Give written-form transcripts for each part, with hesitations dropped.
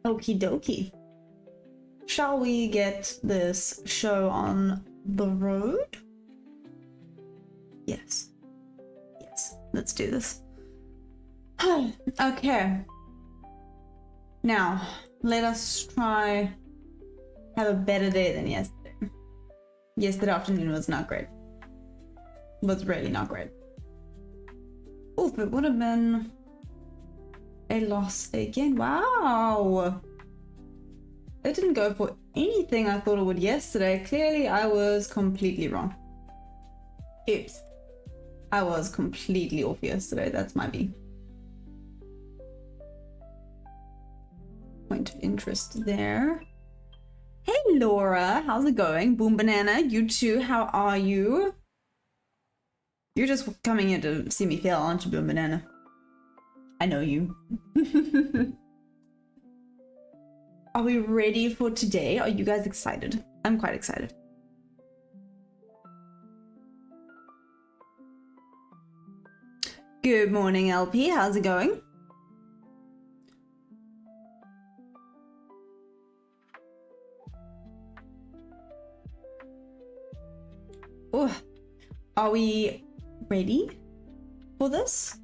Okie dokie. Shall we get this show on the road? Yes. Yes, let's do this. Okay. Now, let us try have a better day than yesterday. Yesterday afternoon was not great. Was really not great. Oh, it would have been a loss again. Wow. It didn't go for anything I thought it would yesterday. Clearly, I was completely wrong. Oops. I was completely off yesterday. That's my B. Point of interest there. Hey, Laura. How's it going? Boom Banana. You too. How are you? You're just coming here to see me fail, aren't you, Boom Banana? I know you. Are we ready for today? Are you guys excited? I'm quite excited. Good morning, LP. How's it going? Oh, are we ready for this?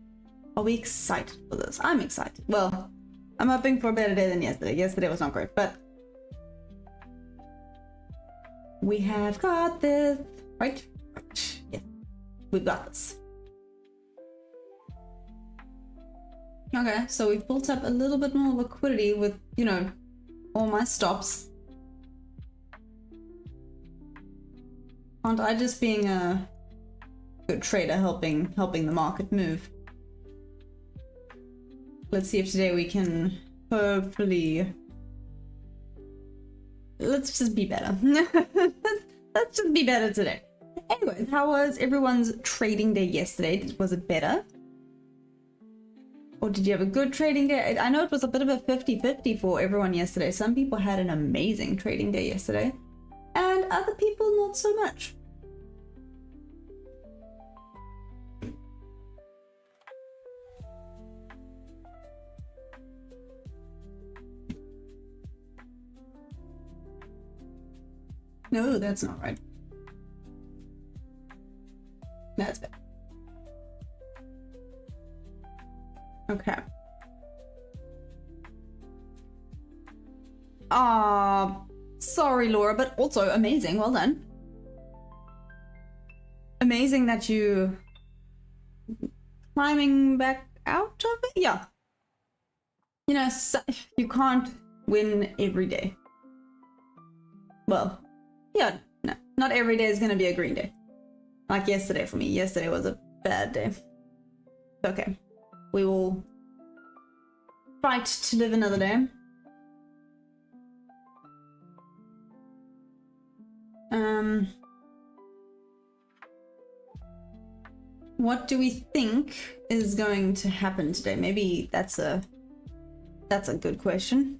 Are we excited for this? I'm excited. Well, I'm hoping for a better day than yesterday. Yesterday was not great, but we have got this, right? Yeah, we've got this. Okay, so we've built up a little bit more liquidity with, you know, all my stops. Aren't I just being a good trader helping the market move? Let's see if today we can hopefully... Let's just be better. Let's just be better today. Anyways, how was everyone's trading day yesterday? Was it better? Or did you have a good trading day? I know it was a bit of a 50-50 for everyone yesterday. Some people had an amazing trading day yesterday, and other people not so much. No, that's not right. That's bad. Okay. Sorry, Laura, but also amazing. Well done. Amazing that you climbing back out of it. Yeah. You know, so you can't win every day. Well, yeah, no, not every day is going to be a green day. Like yesterday for me. Yesterday was a bad day. Okay. We will fight to live another day. What do we think is going to happen today? Maybe that's a good question.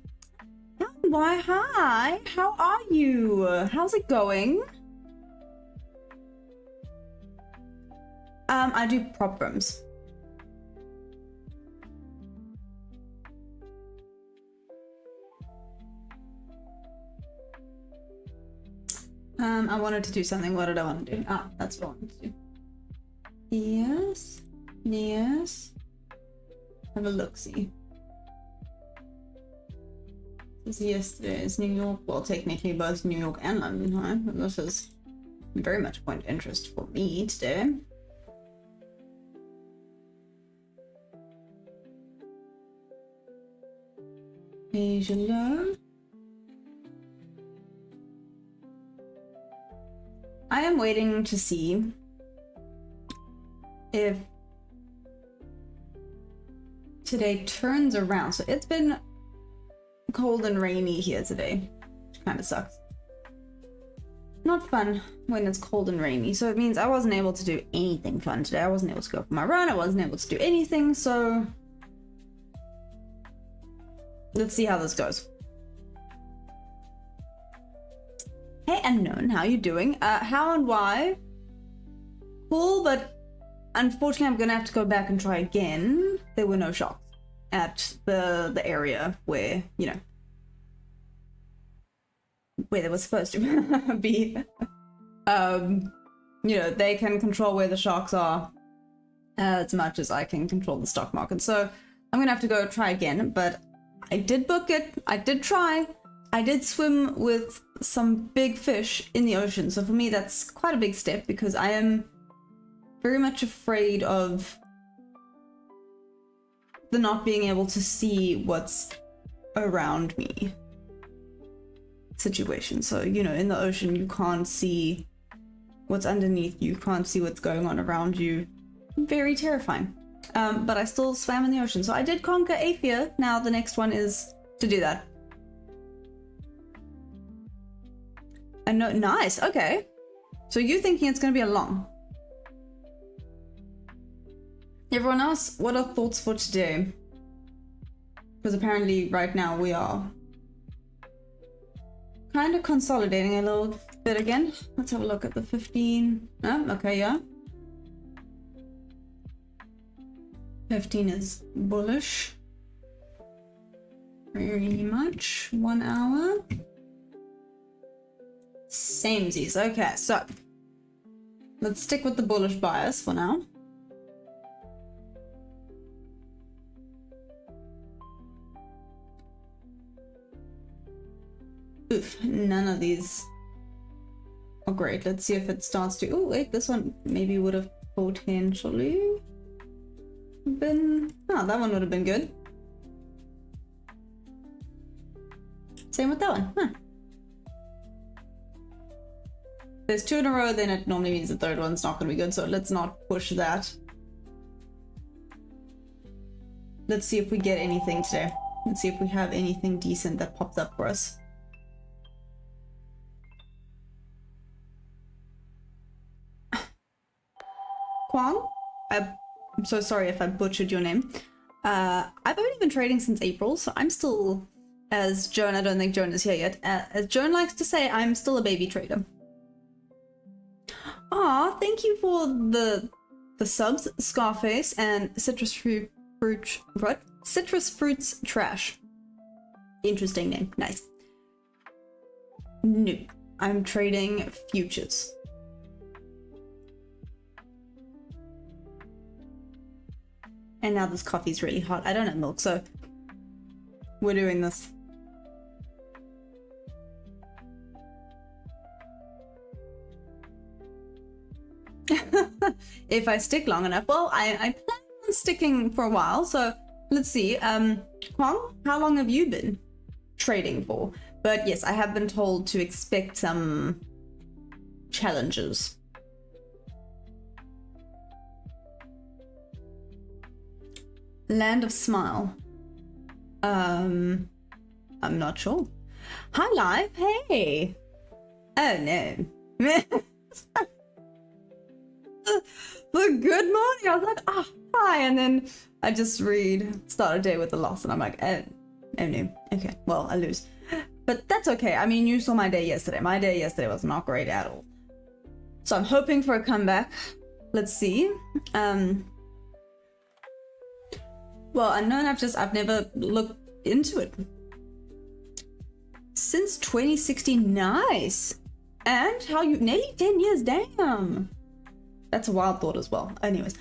Why, hi, how are you? How's it going? I do prop rooms. I wanted to do something. What did I want to do? Ah, that's what I wanted to do. Yes. Yes. Have a look-see. This yesterday is New York. Well, technically both New York and London, huh? But this is very much a point of interest for me today. Asia low. I am waiting to see if today turns around. So it's been cold and rainy here today, which kind of sucks. Not fun when it's cold and rainy. So it means I wasn't able to do anything fun today. I wasn't able to go for my run. I wasn't able to do anything. So let's see how this goes. Hey Unknown, how you doing? How and why? Cool, but unfortunately I'm gonna have to go back and try again. There were no shocks at the area where, you know, where they were supposed to be. You know, they can control where the sharks are as much as I can control the stock market. So I'm gonna have to go try again, but I did book it. I did try. I did swim with some big fish in the ocean. So for me, that's quite a big step because I am very much afraid of the not being able to see what's around me situation. So, you know, in the ocean, you can't see what's underneath you, can't see what's going on around you. Very terrifying. But I still swam in the ocean. So I did conquer a fear. Now the next one is to do that. I know, nice, okay. So you're thinking it's gonna be a long. Everyone else, what are thoughts for today? Because apparently right now we are kind of consolidating a little bit again. Let's have a look at the 15. Oh, okay, yeah. 15 is bullish. Very much. 1 hour. Samesies. Okay, so let's stick with the bullish bias for now. Oof, none of these are great. Let's see if it starts to... Oh, wait, this one maybe would have potentially been... Oh, that one would have been good. Same with that one. Huh. There's 2 in a row, then it normally means the third one's not going to be good, so let's not push that. Let's see if we get anything today. Let's see if we have anything decent that pops up for us. Kwang? I'm so sorry if I butchered your name. I've only been trading since April, so I'm still, as Joan, I don't think Joan is here yet, as Joan likes to say, I'm still a baby trader. Aw, thank you for the subs, Scarface, and Citrus Fruits Trash. Interesting name, nice. No, I'm trading futures. And now this coffee's really hot. I don't have milk, so we're doing this. If I stick long enough. Well, I plan on sticking for a while, so let's see. Kwang, how long have you been trading for? But yes, I have been told to expect some challenges. Land of Smile. I'm not sure. Hi, Live. Hey. Oh, no. The good morning. I was like, ah, hi. And then I just start a day with a loss. And I'm like, oh no. Okay, well, I lose. But that's okay. I mean, you saw my day yesterday. My day yesterday was not great at all. So I'm hoping for a comeback. Let's see. Well, unknown, I've never looked into it. Since 2016, nice. And how you, nearly 10 years, damn. That's a wild thought as well. Anyways.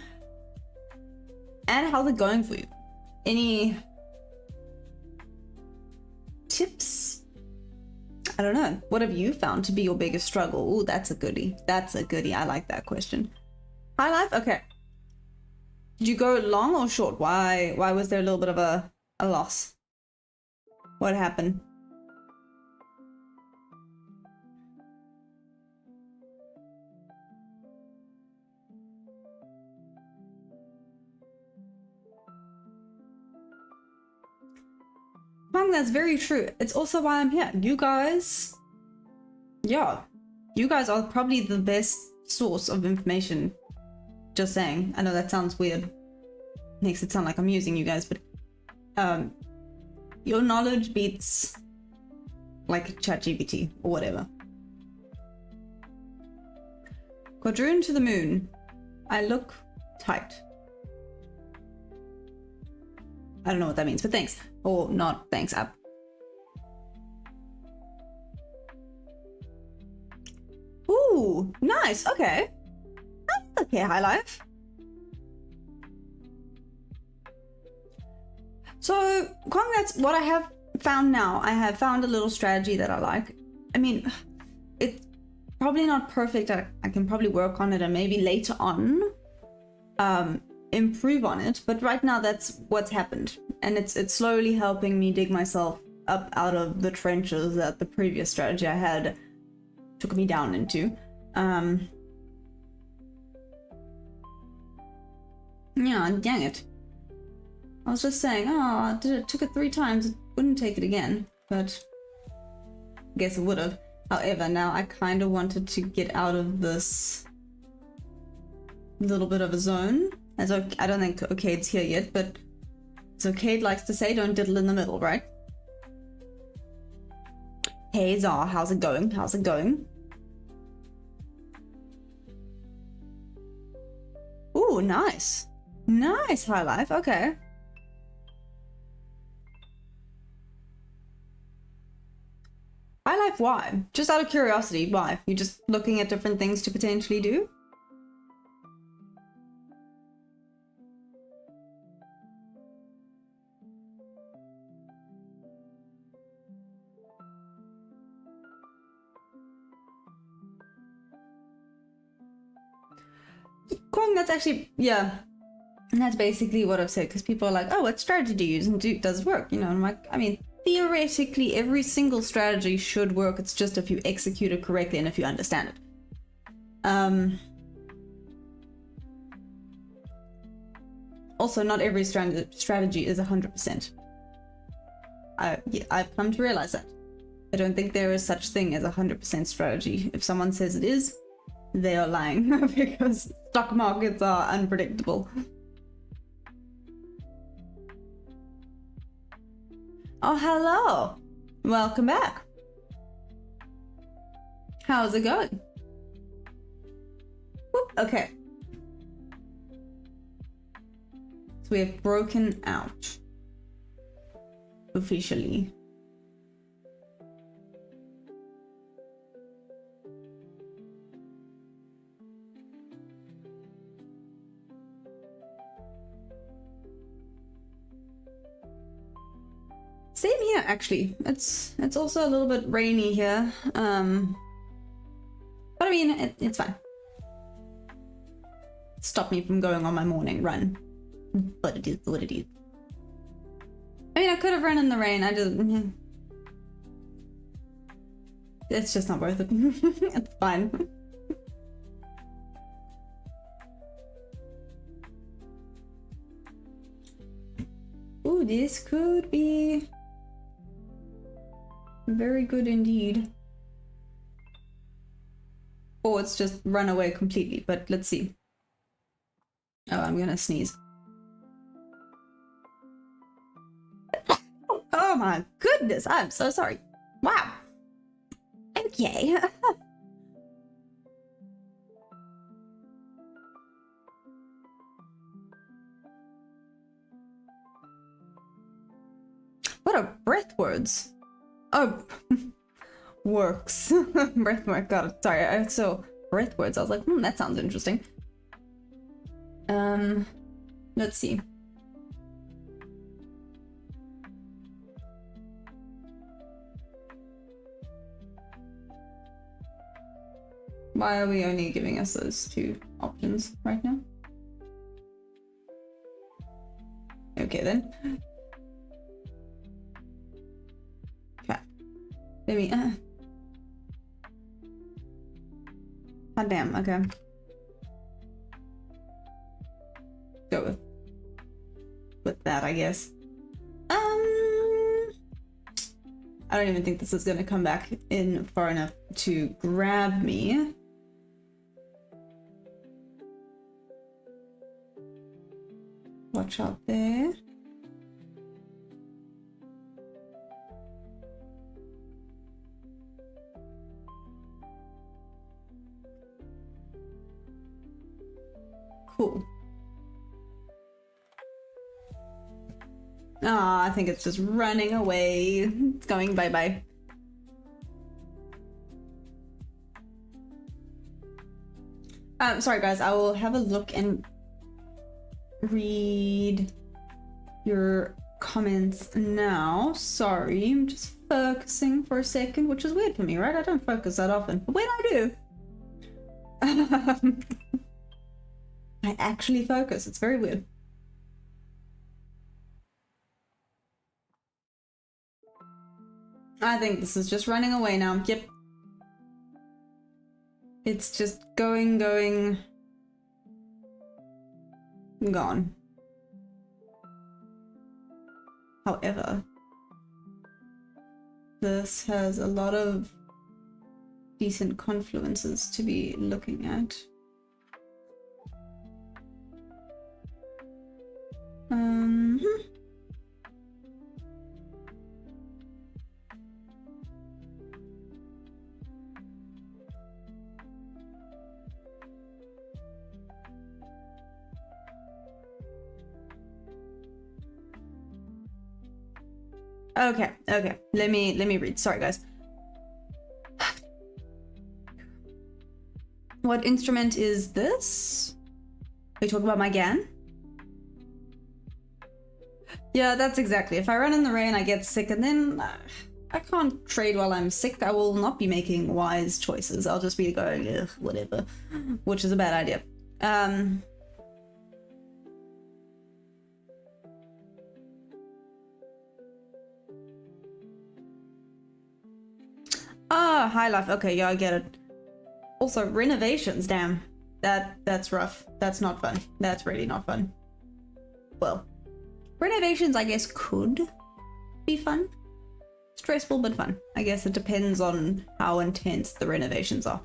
And how's it going for you? Any tips? I don't know. What have you found to be your biggest struggle? Ooh, that's a goodie. That's a goodie. I like that question. High life? Okay. Did you go long or short? Why was there a little bit of a loss? What happened? That's very true. It's also why I'm here. You guys, yeah, you guys are probably the best source of information. Just saying. I know that sounds weird. Makes it sound like I'm using you guys, but your knowledge beats like ChatGPT or whatever. Quadroon to the moon. I look tight. I don't know what that means, but thanks. Or not thanks, up. nice. Okay. That's okay, High Life. So, Kwang, that's what I have found now. I have found a little strategy that I like. I mean, it's probably not perfect. I can probably work on it and maybe later on improve on it. But right now, that's what's happened. And it's slowly helping me dig myself up out of the trenches that the previous strategy I had took me down into. Yeah, dang it. I was just saying, oh, took it 3 times, it wouldn't take it again, but I guess it would have. However, now I kind of wanted to get out of this little bit of a zone. As I don't think Okade's here yet, but as Okade likes to say, don't diddle in the middle, right? Hey Zar, how's it going? How's it going? Ooh, nice. Nice, High Life, okay. High Life, why? Just out of curiosity, why? You're just looking at different things to potentially do? Kwang, that's actually, yeah. And that's basically what I've said, because people are like, oh, what strategy do you use and does it work? You know, I'm like, I mean, theoretically, every single strategy should work. It's just if you execute it correctly and if you understand it. Also, not every strategy is 100%. I've come to realize that. I don't think there is such thing as 100% strategy. If someone says it is, they are lying because stock markets are unpredictable. Oh, hello. Welcome back. How's it going? Whoop, okay. So we have broken out officially. Same here, actually. It's also a little bit rainy here, but I mean it's fine. Stop me from going on my morning run, but it is what it is. I mean, I could have run in the rain. I just it's just not worth it. It's fine. Ooh, this could be very good indeed. Or it's just run away completely, but let's see. Oh, I'm gonna sneeze. Oh my goodness, I'm so sorry. Wow. Okay. What are breath words? Oh, works. Breathwork, got it. Sorry, I saw breath words. I was like, that sounds interesting. Let's see. Why are we only giving us those 2 options right now? Okay then. Okay. Let me God damn, okay. Go with that, I guess. I don't even think this is gonna come back in far enough to grab me. Watch out there. Cool. Ah, I think it's just running away. It's going bye-bye. Sorry guys, I will have a look and read your comments now. Sorry, I'm just focusing for a second, which is weird for me, right? I don't focus that often, but when I do, I actually focus. It's very weird. I think this is just running away now. Yep. It's just going, gone. However, this has a lot of decent confluences to be looking at. Okay. Let me read. Sorry, guys. What instrument is this? Are you talking about my GAN? Yeah, that's exactly. If I run in the rain, I get sick, and then I can't trade while I'm sick. I will not be making wise choices. I'll just be going, ugh, whatever, which is a bad idea. Ah, high life. Okay, yeah, I get it. Also, renovations, damn. That's rough. That's not fun. That's really not fun. Well, renovations, I guess, could be fun. Stressful, but fun. I guess it depends on how intense the renovations are.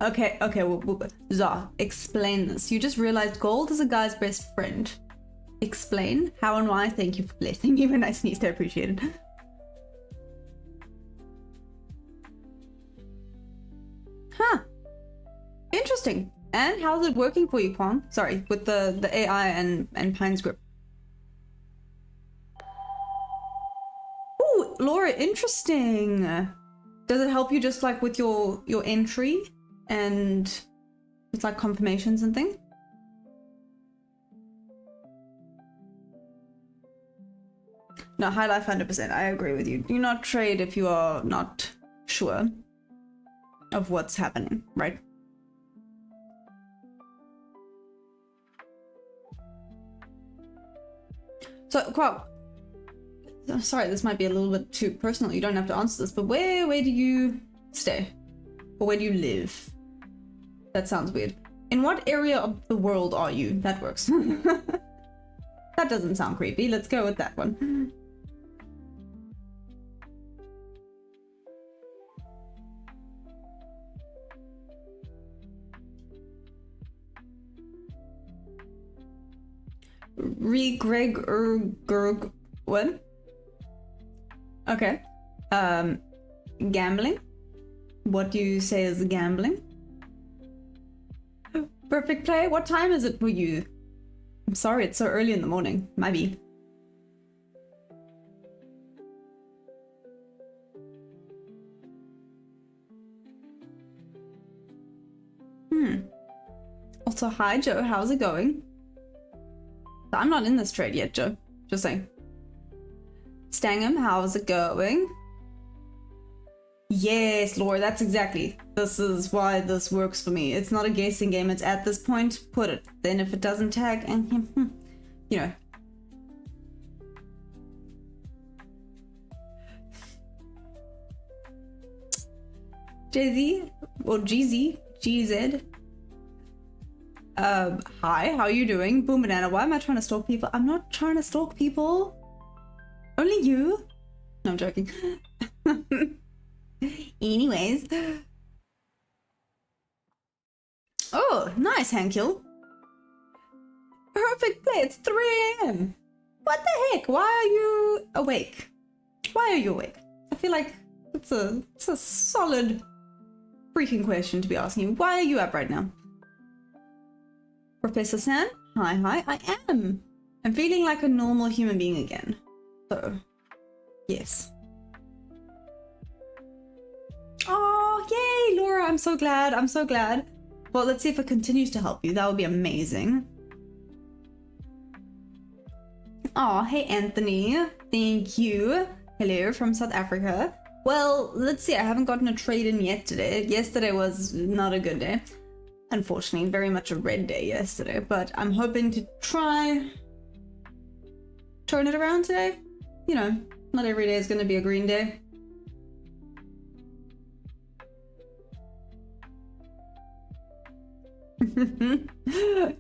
Okay, Zah, explain this. You just realized gold is a guy's best friend. Explain how and why. Thank you for blessing me when I sneezed. I appreciate it. Huh. Interesting. And how's it working for you, Kwang? Sorry, with the AI and Pine script. Ooh, Laura, interesting. Does it help you just like with your entry and with like confirmations and things? No, high life 100%. I agree with you. Do not trade if you are not sure of what's happening, right? So, Kwang, sorry, this might be a little bit too personal. You don't have to answer this, but where do you stay? Or where do you live? That sounds weird. In what area of the world are you? That works. That doesn't sound creepy. Let's go with that one. What? Okay. Gambling? What do you say is gambling? Perfect play? What time is it for you? I'm sorry, it's so early in the morning. Might be. Also, hi Joe, how's it going? I'm not in this trade yet, Joe. Just saying. Stangham, how's it going? Yes, Laura, that's exactly. This is why this works for me. It's not a guessing game. It's at this point, put it. Then if it doesn't tag, and you know. Jay-Z, or GZ. Hi, how are you doing? Boom Banana, why am I trying to stalk people? I'm not trying to stalk people. Only you. No, I'm joking. Anyways. Oh, nice, Hankill. Perfect play, it's 3 AM. What the heck? Why are you awake? Why are you awake? I feel like it's a solid freaking question to be asking. Why are you up right now? Professor San? Hi, I am. I'm feeling like a normal human being again. So, yes. Oh, Oh, yay, Laura. I'm so glad. I'm so glad. Well, let's see if it continues to help you. That would be amazing. Oh, hey, Anthony. Thank you. Hello from South Africa. Well, let's see. I haven't gotten a trade in yet today. Yesterday was not a good day. Unfortunately, very much a red day yesterday. But I'm hoping to try turn it around today. You know, not every day is going to be a green day.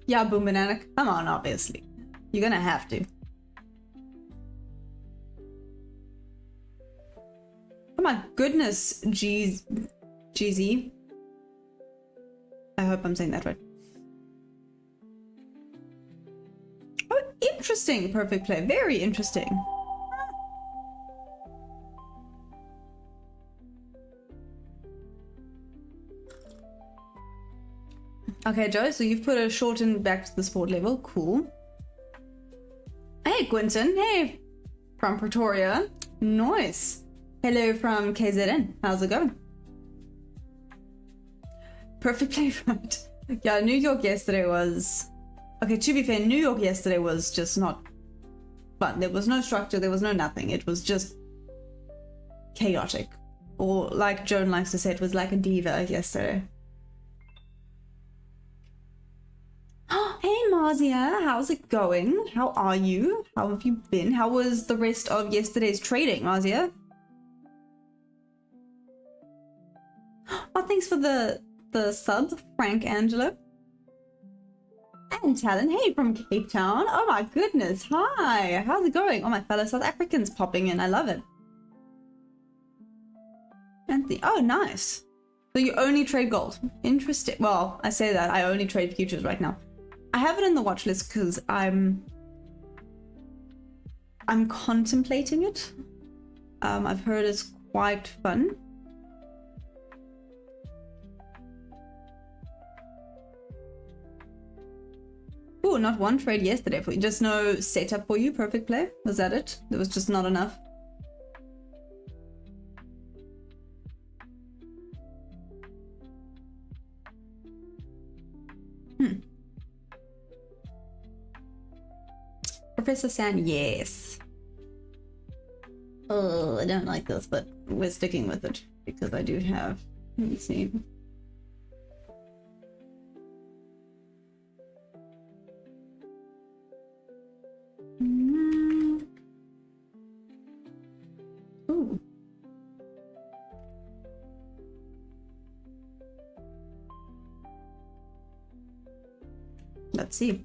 Yeah, Boom Banana. Come on, obviously. You're gonna have to. Oh my goodness, GZ. I hope I'm saying that right. Oh, interesting, perfect play. Very interesting. Okay, Joe, so you've put a shortened back to the sport level. Cool. Hey, Quentin. Hey, from Pretoria. Nice. Hello from KZN. How's it going? Perfect play, right? Yeah, New York yesterday was... Okay, to be fair, New York yesterday was just not fun. There was no structure. There was no nothing. It was just chaotic. Or like Joan likes to say, it was like a diva yesterday. Hey Marzia, how's it going? How are you? How have you been? How was the rest of yesterday's trading, Marzia? Oh, thanks for the sub, Frank Angelo. And Talon, hey, from Cape Town. Oh my goodness, hi. How's it going? Oh, my fellow South Africans popping in. I love it. Anthony, oh, nice. So you only trade gold. Interesting. Well, I say that. I only trade futures right now. I have it in the watch list because I'm contemplating it. I've heard it's quite fun. Oh, not one trade yesterday for you. Just no setup for you. Perfect play. Was that it? There was just not enough. Professor San, yes. Oh, I don't like this, but we're sticking with it because I do have. Let me see. Ooh. Let's see.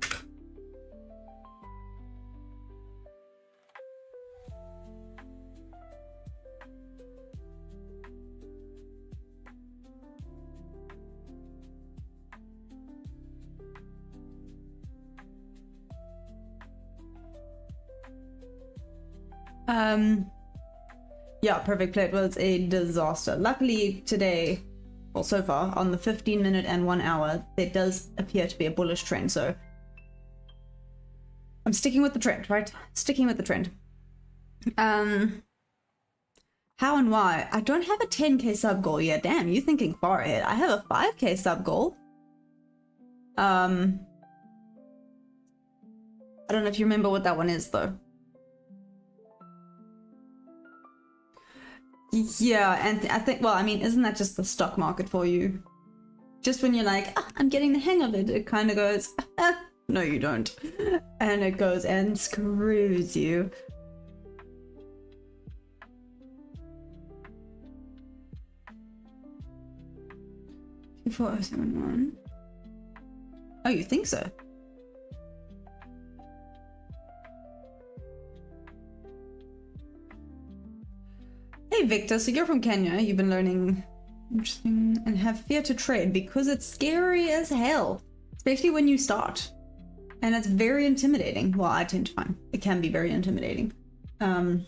Yeah, perfect play. It was a disaster. Luckily today, well, so far on the 15-minute and 1 hour, there does appear to be a bullish trend. So I'm sticking with the trend, right? Sticking with the trend. How and why? I don't have a 10k sub goal yet. Damn, you thinking far ahead. I have a 5k sub goal. I don't know if you remember what that one is though. Yeah, and I think, well, I mean, isn't that just the stock market for you? Just when you're like, ah, I'm getting the hang of it, it kind of goes, ah, no, you don't. And it goes and screws you. Oh, you think so? Hey Victor, so you're from Kenya, you've been learning interesting and have fear to trade because it's scary as hell, especially when you start. And it's very intimidating. Well, I tend to find it can be very intimidating. I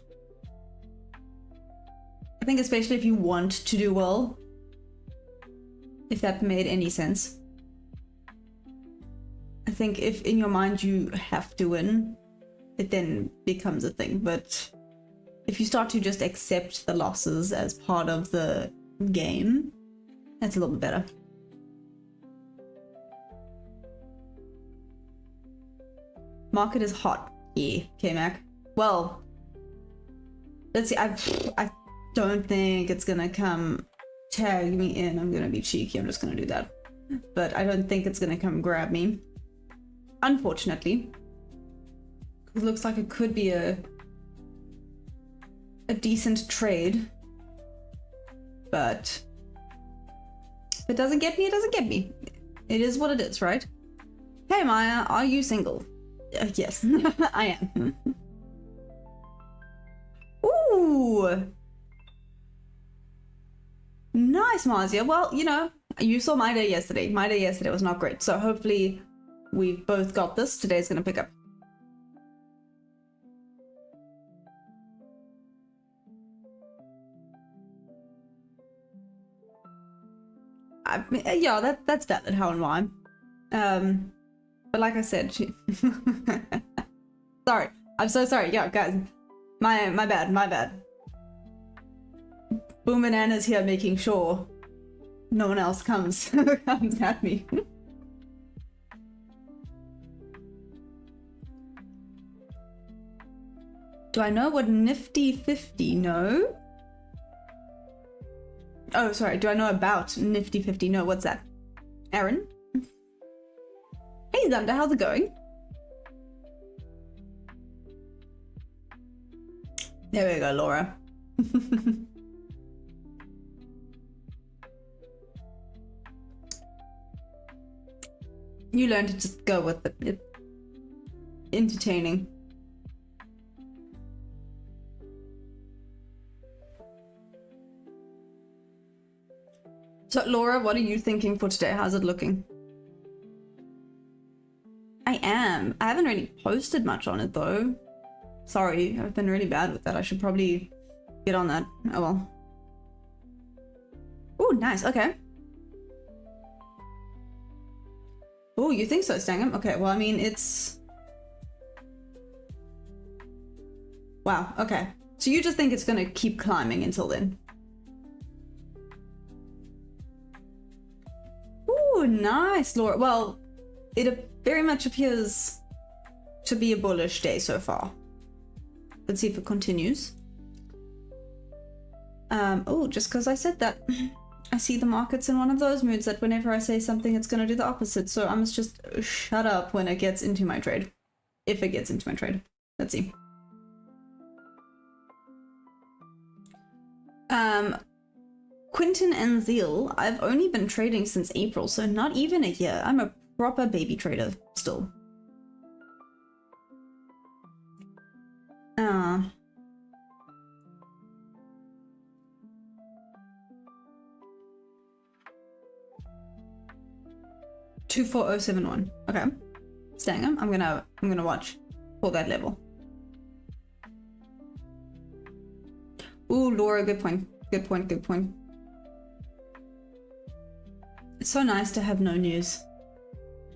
think especially if you want to do well, if that made any sense. I think if in your mind you have to win, it then becomes a thing, but if you start to just accept the losses as part of the game, That's a little bit better. Market is hot. Yeah, K-Mac. Well, let's see. I don't think it's gonna come tag me in. I'm gonna be cheeky. I'm just gonna do that. But I don't think it's gonna come grab me. Unfortunately. It looks like it could be a decent trade. But if it doesn't get me, it doesn't get me. It is what it is, right? Hey Maya, are you single? Yes, I am. Ooh! Nice, Marzia. Well, you know, you saw my day yesterday. My day yesterday was not great. So hopefully we've both got this. Today's gonna pick up. Yeah, that's valid, how and why. But like I said, sorry. I'm so sorry. Yeah, guys. My bad. Boom Banana's here making sure no one else comes comes at me. Do I know what Nifty 50? No. Oh, sorry. Do I know about Nifty 50? No, what's that? Aaron? Hey, Xander, how's it going? There we go, Laura. You learn to just go with it. It's entertaining. So, Laura, what are you thinking for today? How's it looking? I am. I haven't really posted much on it, though. Sorry, I've been really bad with that. I should probably get on that. Oh, well. Oh, nice. Okay. Oh, you think so, Stangham? Okay, well, I mean, it's... Wow, okay. So you just think it's gonna keep climbing until then? Ooh, nice, Laura. Well, it very much appears to be a bullish day so far. Let's see if it continues. Oh, just because I said that, I see the market's in one of those moods that whenever I say something, it's going to do the opposite. So I must just shut up when it gets into my trade. If it gets into my trade. Let's see. Quinton and Zeal, I've only been trading since April, so not even a year. I'm a proper baby trader still. 24071. Okay. Stangham, I'm gonna watch for that level. Ooh, Laura, good point. Good point, good point. It's so nice to have no news.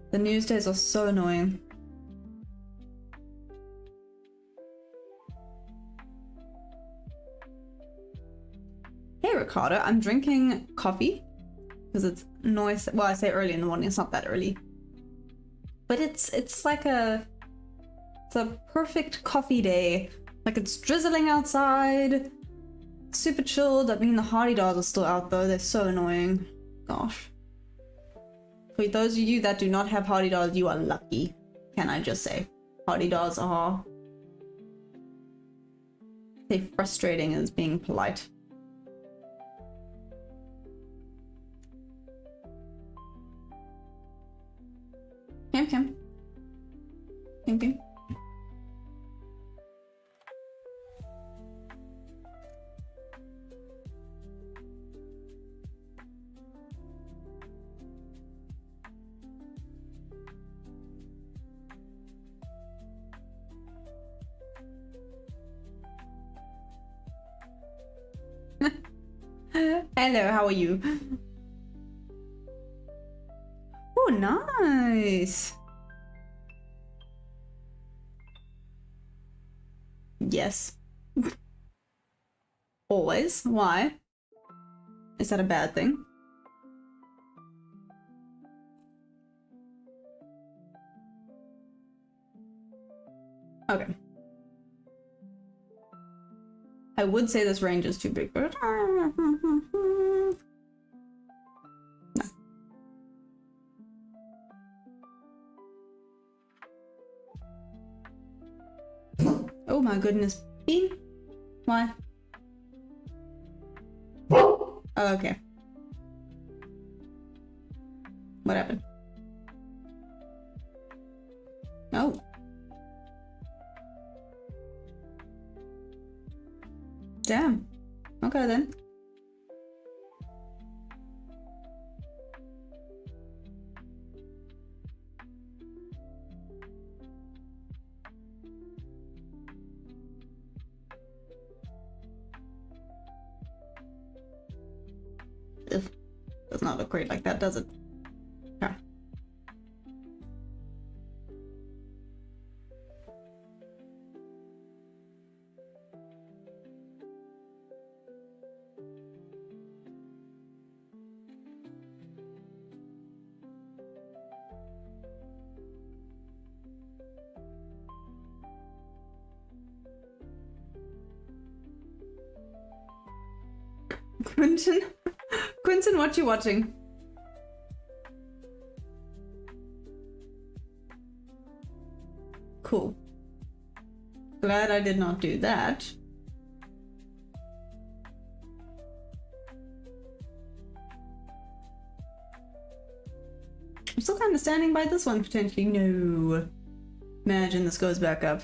The news days are so annoying. Hey Ricardo, I'm drinking coffee because it's noise. Well, I say early in the morning. It's not that early, but it's like it's a perfect coffee day. Like it's drizzling outside, super chilled. I mean, the hardy dogs are still out though. They're so annoying. Gosh. For those of you that do not have hardy dogs, you are lucky. Can I just say, hardy dogs are frustrating as being polite. Cam. Hello, how are you? Oh, nice. Yes. Always. Why? Is that a bad thing? Okay. I would say this range is too big, but no. Oh my goodness. Bean? Why? Oh, okay. What happened? Oh. Damn. Okay then. Ugh. Does not look great like that, does it? Okay. Quentin? Quentin, what you watching? Cool. Glad I did not do that. I'm still kind of standing by this one, potentially. No. Imagine this goes back up.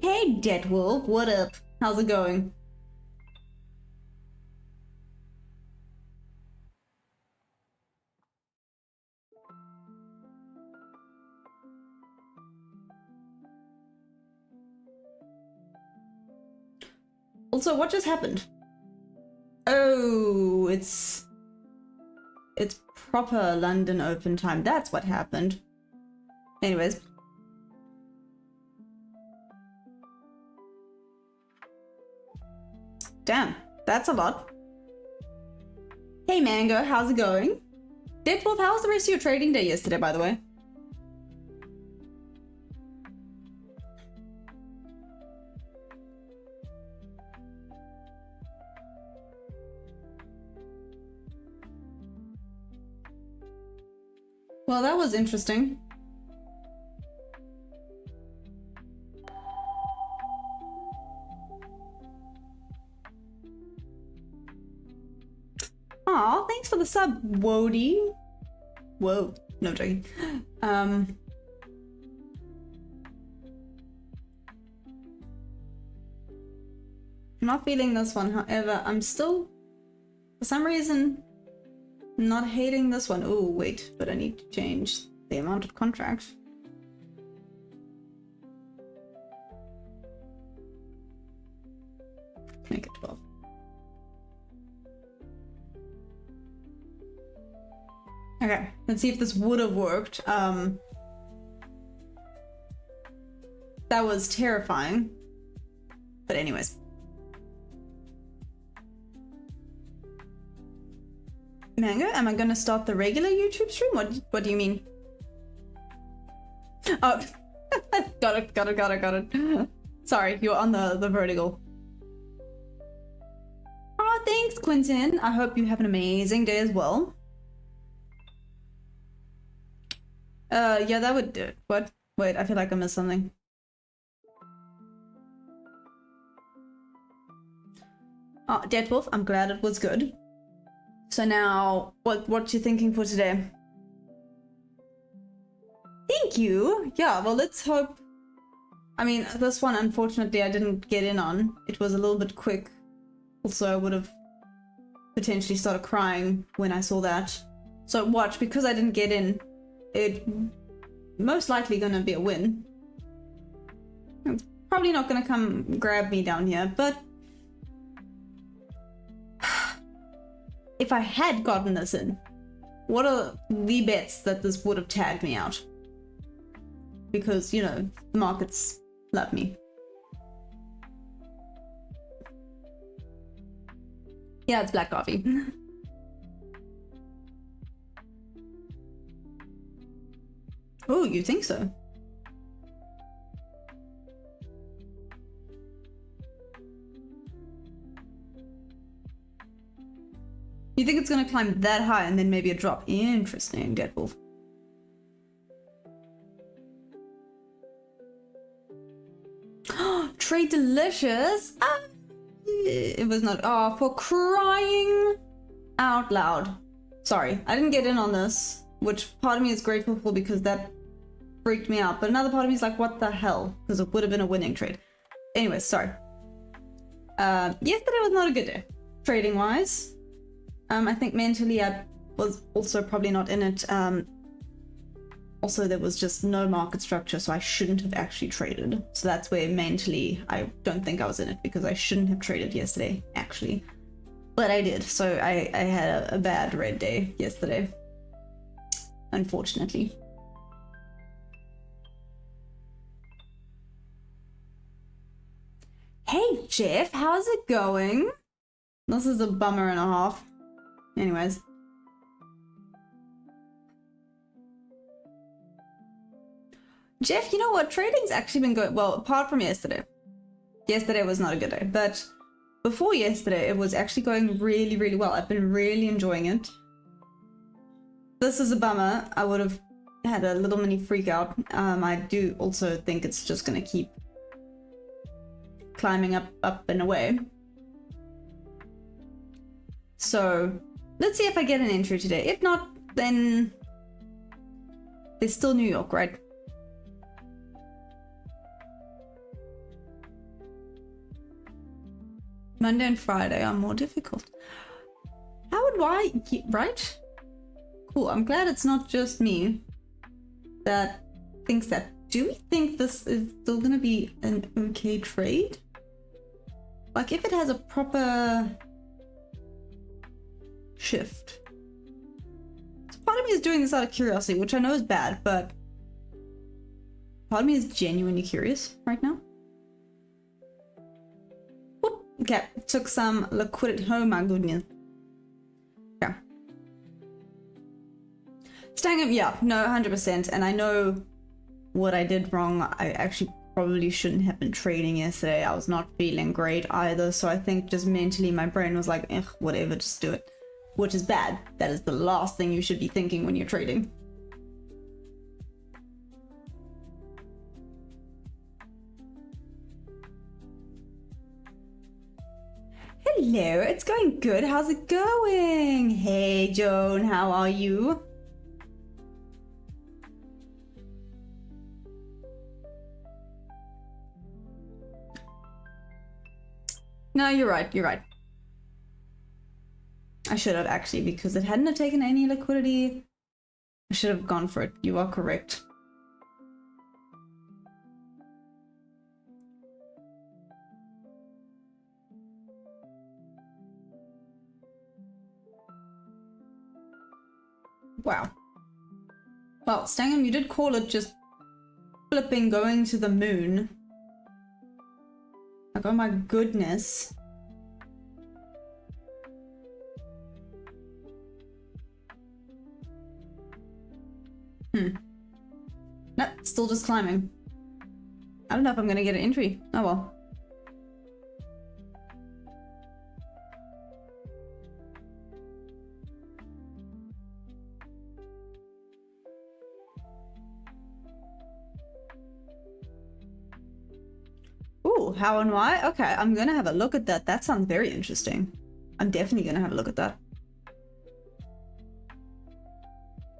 Hey, Deadwolf, what up? How's it going? Also, what just happened? Oh, it's proper London open time. That's what happened. Anyways. Damn, that's a lot. Hey Mango, how's it going? Deadwolf, how was the rest of your trading day yesterday, by the way? Well, that was interesting. Aw, thanks for the sub, Wody. Whoa, no joking. I'm not feeling this one, however, I'm still, for some reason, not hating this one. Oh, wait, but I need to change the amount of contracts. Make it 12. Okay, let's see if this would have worked. That was terrifying. But anyways. Mango, am I gonna start the regular YouTube stream? What do you mean? Oh, got it. Sorry, you're on the vertical. Oh, thanks, Quentin. I hope you have an amazing day as well. Yeah, that would do it. What? Wait, I feel like I missed something. Oh, Deadwolf, I'm glad it was good. So now, what you thinking for today? Thank you! Yeah, well, let's hope... I mean, this one, unfortunately, I didn't get in on. It was a little bit quick. Also, I would have potentially started crying when I saw that. So watch, because I didn't get in, it most likely gonna be a win. It's probably not gonna come grab me down here, but... if I had gotten this in, what are the bets that this would have tagged me out? Because, you know, the markets love me. Yeah, it's black coffee. Oh, you think so? think it's going to climb that high and then maybe a drop? Interesting, Deadwolf. Trade delicious. It was not. Oh, for crying out loud. Sorry, I didn't get in on this, which part of me is grateful for because that freaked me out. But another part of me is like, what the hell? Because it would have been a winning trade. Anyways, sorry. Yesterday was not a good day, trading wise. I think mentally I was also probably not in it. Also, there was just no market structure, so I shouldn't have actually traded. So that's where mentally I don't think I was in it, because I shouldn't have traded yesterday, actually. But I did, so I had a bad red day yesterday, unfortunately. Hey Jeff, how's it going? This is a bummer and a half. Anyways. Jeff, you know what? Trading's actually been going well, apart from yesterday. Yesterday was not a good day, but before yesterday, it was actually going really, really well. I've been really enjoying it. This is a bummer. I would have had a little mini freak out. I do also think it's just going to keep climbing up and away. So let's see if I get an entry today. If not, then there's still New York, right? Monday and Friday are more difficult. Why? Right? Cool. I'm glad it's not just me that thinks that. Do we think this is still going to be an okay trade? Like, if it has a proper shift. So part of me is doing this out of curiosity, which I know is bad, but part of me is genuinely curious right now. Whoop. Okay, took some liquidity. Oh my goodness. Yeah. Staying up, yeah, no, 100%. And I know what I did wrong. I actually probably shouldn't have been trading yesterday. I was not feeling great either. So I think just mentally my brain was like, whatever, just do it. Which is bad. That is the last thing you should be thinking when you're trading. Hello, it's going good. How's it going? Hey, Joan, how are you? No, you're right. You're right. I should have actually, because it hadn't have taken any liquidity. I should have gone for it. You are correct. Wow. Well, Stangham, you did call it just flipping going to the moon. Like, oh my goodness. Nope, still just climbing. I don't know if I'm gonna get an entry. Oh well. Ooh, how and why? Okay, I'm gonna have a look at that. That sounds very interesting. I'm definitely gonna have a look at that.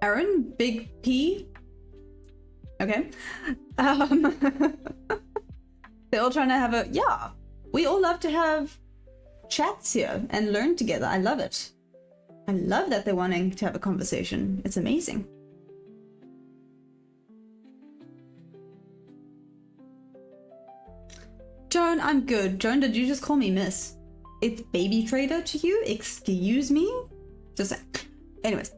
Aaron, big P. Okay. They're all trying to have a, yeah. We all love to have chats here and learn together. I love it. I love that they're wanting to have a conversation. It's amazing. Joan, I'm good. Joan, did you just call me miss? It's baby trader to you? Excuse me? Just saying. Anyways.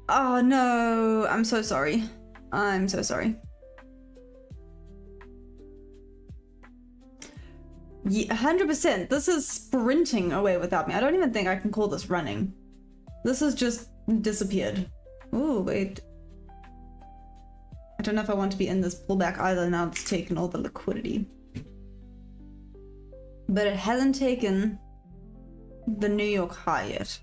Oh no, I'm so sorry. I'm so sorry. Yeah, 100%. This is sprinting away without me. I don't even think I can call this running. This has just disappeared. Ooh, wait. I don't know if I want to be in this pullback either now it's taken all the liquidity. But it hasn't taken the New York high yet.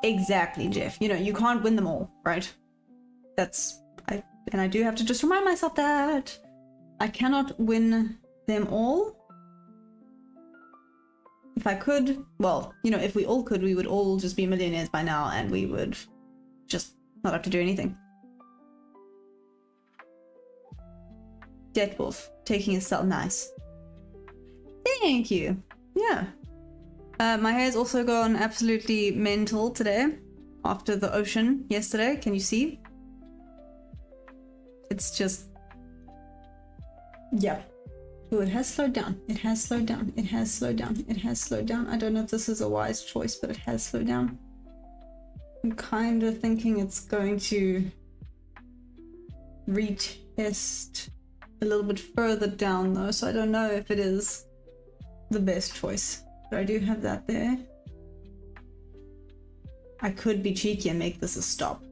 Exactly, Jeff. You know, you can't win them all, right? And I do have to just remind myself that I cannot win them all. If I could, well, you know, if we all could, we would all just be millionaires by now and we would just not have to do anything. Dead Wolf, taking a sell, nice. Thank you. Yeah. My hair's also gone absolutely mental today after the ocean yesterday. Can you see? It's just... yeah. Oh, it has slowed down. It has slowed down. It has slowed down. It has slowed down. I don't know if this is a wise choice, but it has slowed down. I'm kind of thinking it's going to retest a little bit further down though, so I don't know if it is the best choice. But I do have that there. I could be cheeky and make this a stop.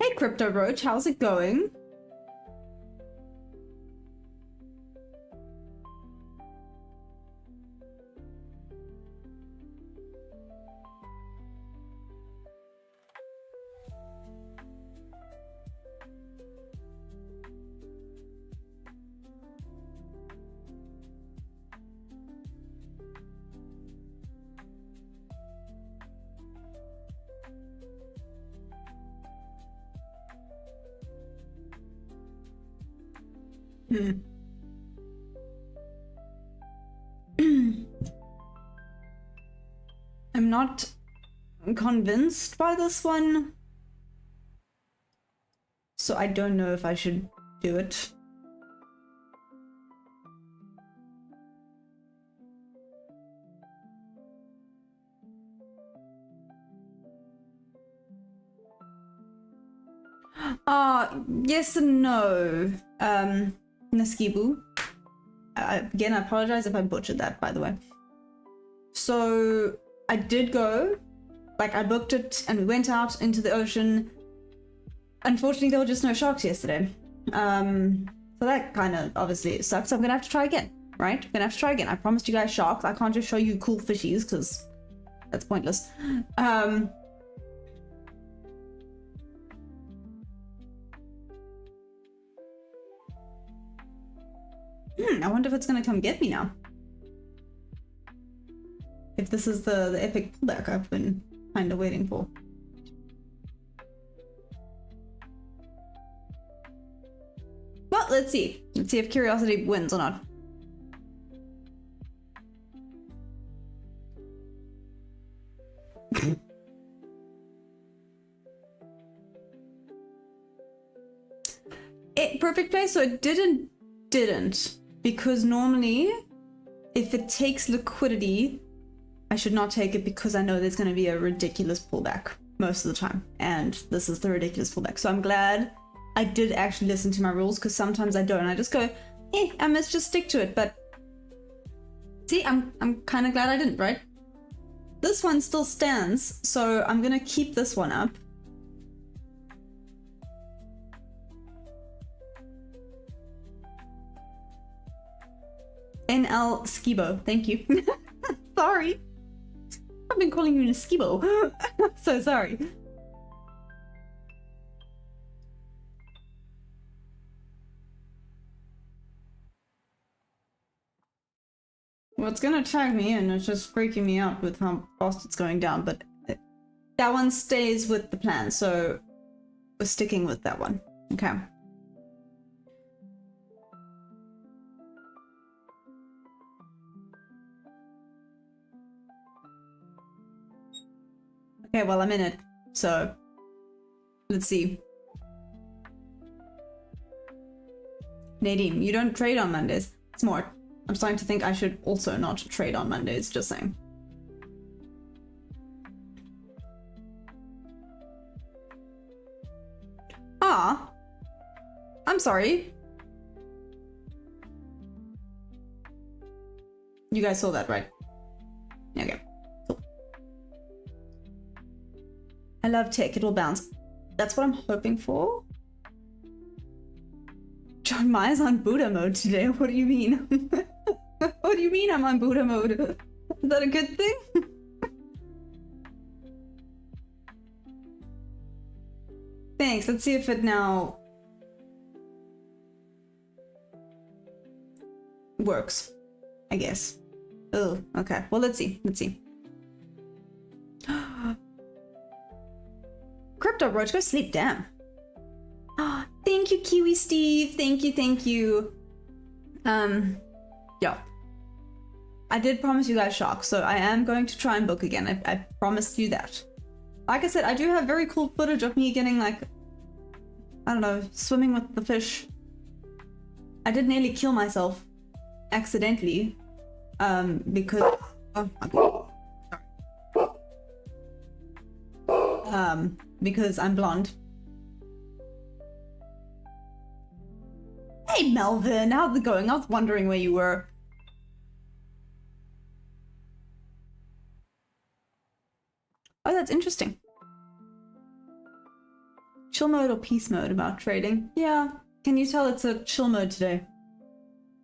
Hey Crypto Roach, how's it going? I'm not convinced by this one, so I don't know if I should do it. Yes and no. Naskibu. Again, I apologize if I butchered that, by the way. So I did go, like I booked it and we went out into the ocean. Unfortunately, there were just no sharks yesterday. So that kind of obviously sucks. I'm gonna have to try again, right? I'm gonna have to try again. I promised you guys sharks. I can't just show you cool fishies because that's pointless. I wonder if it's gonna come get me now. If this is the epic pullback I've been kind of waiting for. Well, let's see. Let's see if curiosity wins or not. Perfect place, so it didn't. Because normally, if it takes liquidity, I should not take it because I know there's going to be a ridiculous pullback most of the time. And this is the ridiculous pullback. So I'm glad I did actually listen to my rules because sometimes I don't. I just go, I must just stick to it. But see, I'm kind of glad I didn't, right? This one still stands, so I'm going to keep this one up. NL Skibo, thank you. Sorry. I've been calling you a Skibo. So sorry. Well, it's gonna tag me and it's just freaking me out with how fast it's going down, but that one stays with the plan, so we're sticking with that one. Okay. Okay, well, I'm in it, so let's see. Nadine, you don't trade on Mondays. Smart. I'm starting to think I should also not trade on Mondays, just saying. I'm sorry. You guys saw that, right? Okay, cool. I love tech, it will bounce. That's what I'm hoping for. John Maya's on Buddha mode today. What do you mean? What do you mean I'm on Buddha mode? Is that a good thing? Thanks, let's see if it now works, I guess. Oh, okay. Well, let's see. Let's see. Crypto Roach, go sleep. Damn. Thank you, Kiwi Steve. Thank you, thank you. Yeah. I did promise you guys sharks, so I am going to try and book again. I promised you that. Like I said, I do have very cool footage of me getting, like, I don't know, swimming with the fish. I did nearly kill myself accidentally, because oh my God. Because I'm blonde. Hey Melvin, how's it going? I was wondering where you were. Oh, that's interesting. Chill mode or peace mode about trading? Yeah, can you tell it's a chill mode today?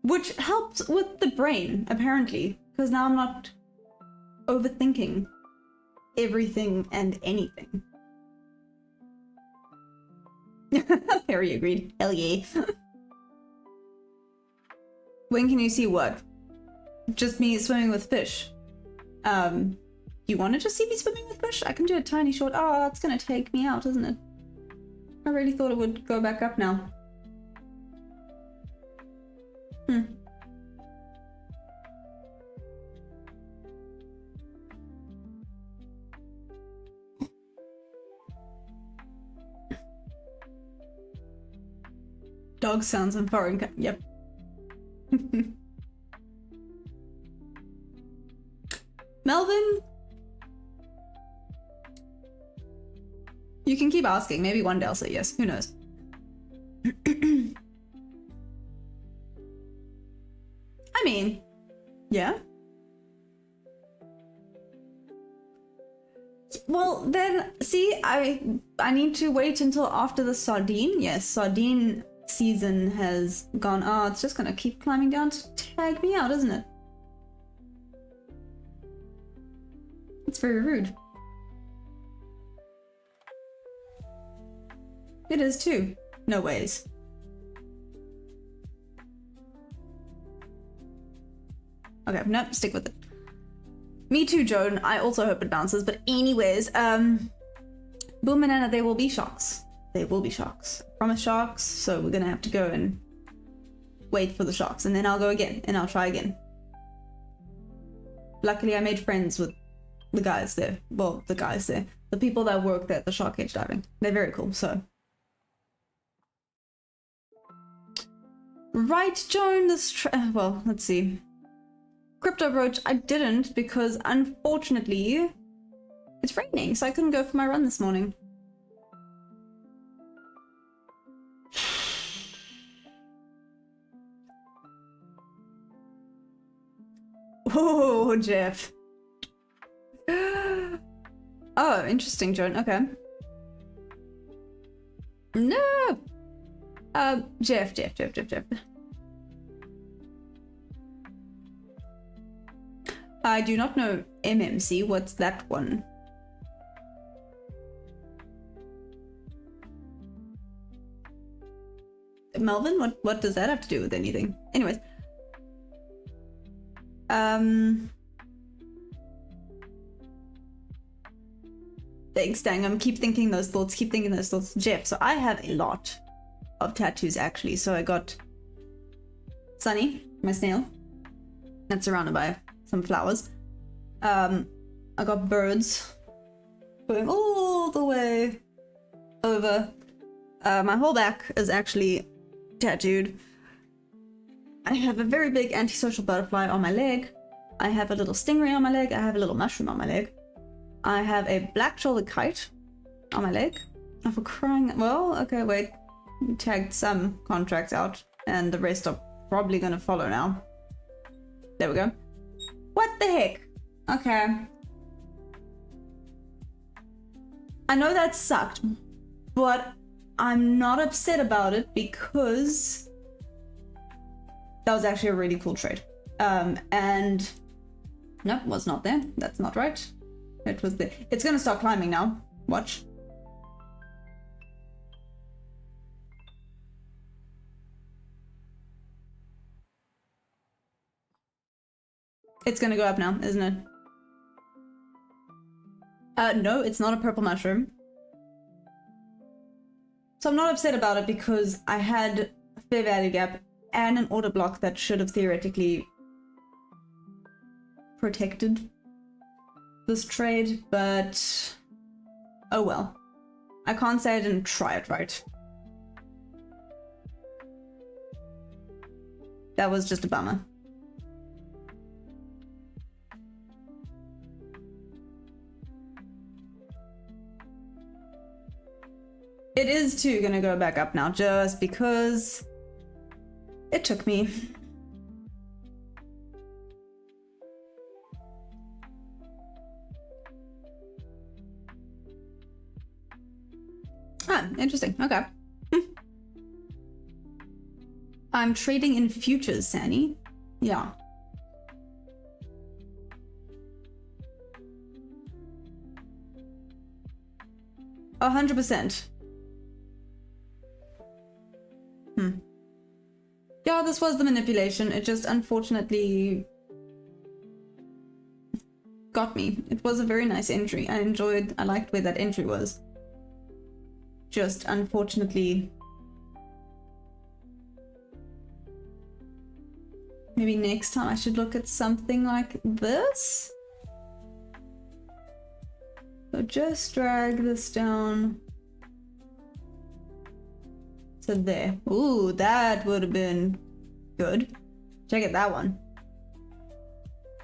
Which helps with the brain, apparently, because now I'm not overthinking everything and anything. Harry agreed. Hell yeah. When can you see what? Just me swimming with fish. You want to just see me swimming with fish? I can do a tiny short. Oh, it's gonna take me out, isn't it? I really thought it would go back up now. Dog sounds and foreign. Yep. Melvin? You can keep asking. Maybe one day I'll say yes. Who knows? I mean, yeah. Well, then, see, I need to wait until after the sardine. Yes, sardine season has gone. Oh, it's just gonna keep climbing down to tag me out, isn't it? It's very rude. It is too. No ways. Okay, nope, stick with it. Me too, Joan. I also hope it bounces. But anyways, Boom Banana, there will be shocks. There will be shocks. I promise shocks, so we're gonna have to go and wait for the shocks. And then I'll go again, and I'll try again. Luckily, I made friends with the guys there. Well, the guys there. The people that work there at the shark cage diving. They're very cool, so. Right, Joan, this well, let's see. Crypto Roach, I didn't because unfortunately it's raining, so I couldn't go for my run this morning. Oh, Jeff. Oh, interesting, Joan. Okay. No. Jeff. I do not know MMC. What's that one? Melvin, what does that have to do with anything? Anyways. Thanks, Dangum. Keep thinking those thoughts. Keep thinking those thoughts. Jeff, so I have a lot of tattoos, actually. So I got Sunny, my snail. That's surrounded by some flowers. I got birds going all the way over. My whole back is actually tattooed. I have a very big antisocial butterfly on my leg. I have a little stingray on my leg. I have a little mushroom on my leg. I have a black-shouldered kite on my leg. Oh, for crying... Well, okay, wait. Tagged some contracts out, and the rest are probably gonna follow now. There we go. What the heck? Okay. I know that sucked, but I'm not upset about it because that was actually a really cool trade. And no, it was not there. That's not right. It was there. It's gonna start climbing now. Watch. It's gonna go up now, isn't it? No, it's not a purple mushroom. So I'm not upset about it because I had a fair value gap and an order block that should have theoretically protected this trade, but oh well. I can't say I didn't try it right. That was just a bummer. It is too gonna go back up now just because it took me. Ah, interesting. Okay. I'm trading in futures, Sani. Yeah. Oh, 100%. Yeah, this was the manipulation. It just unfortunately got me. It was a very nice entry. I liked where that entry was. Just unfortunately, maybe next time I should look at something like this. So just drag this down to there. Ooh, that would have been good. Check it, that one.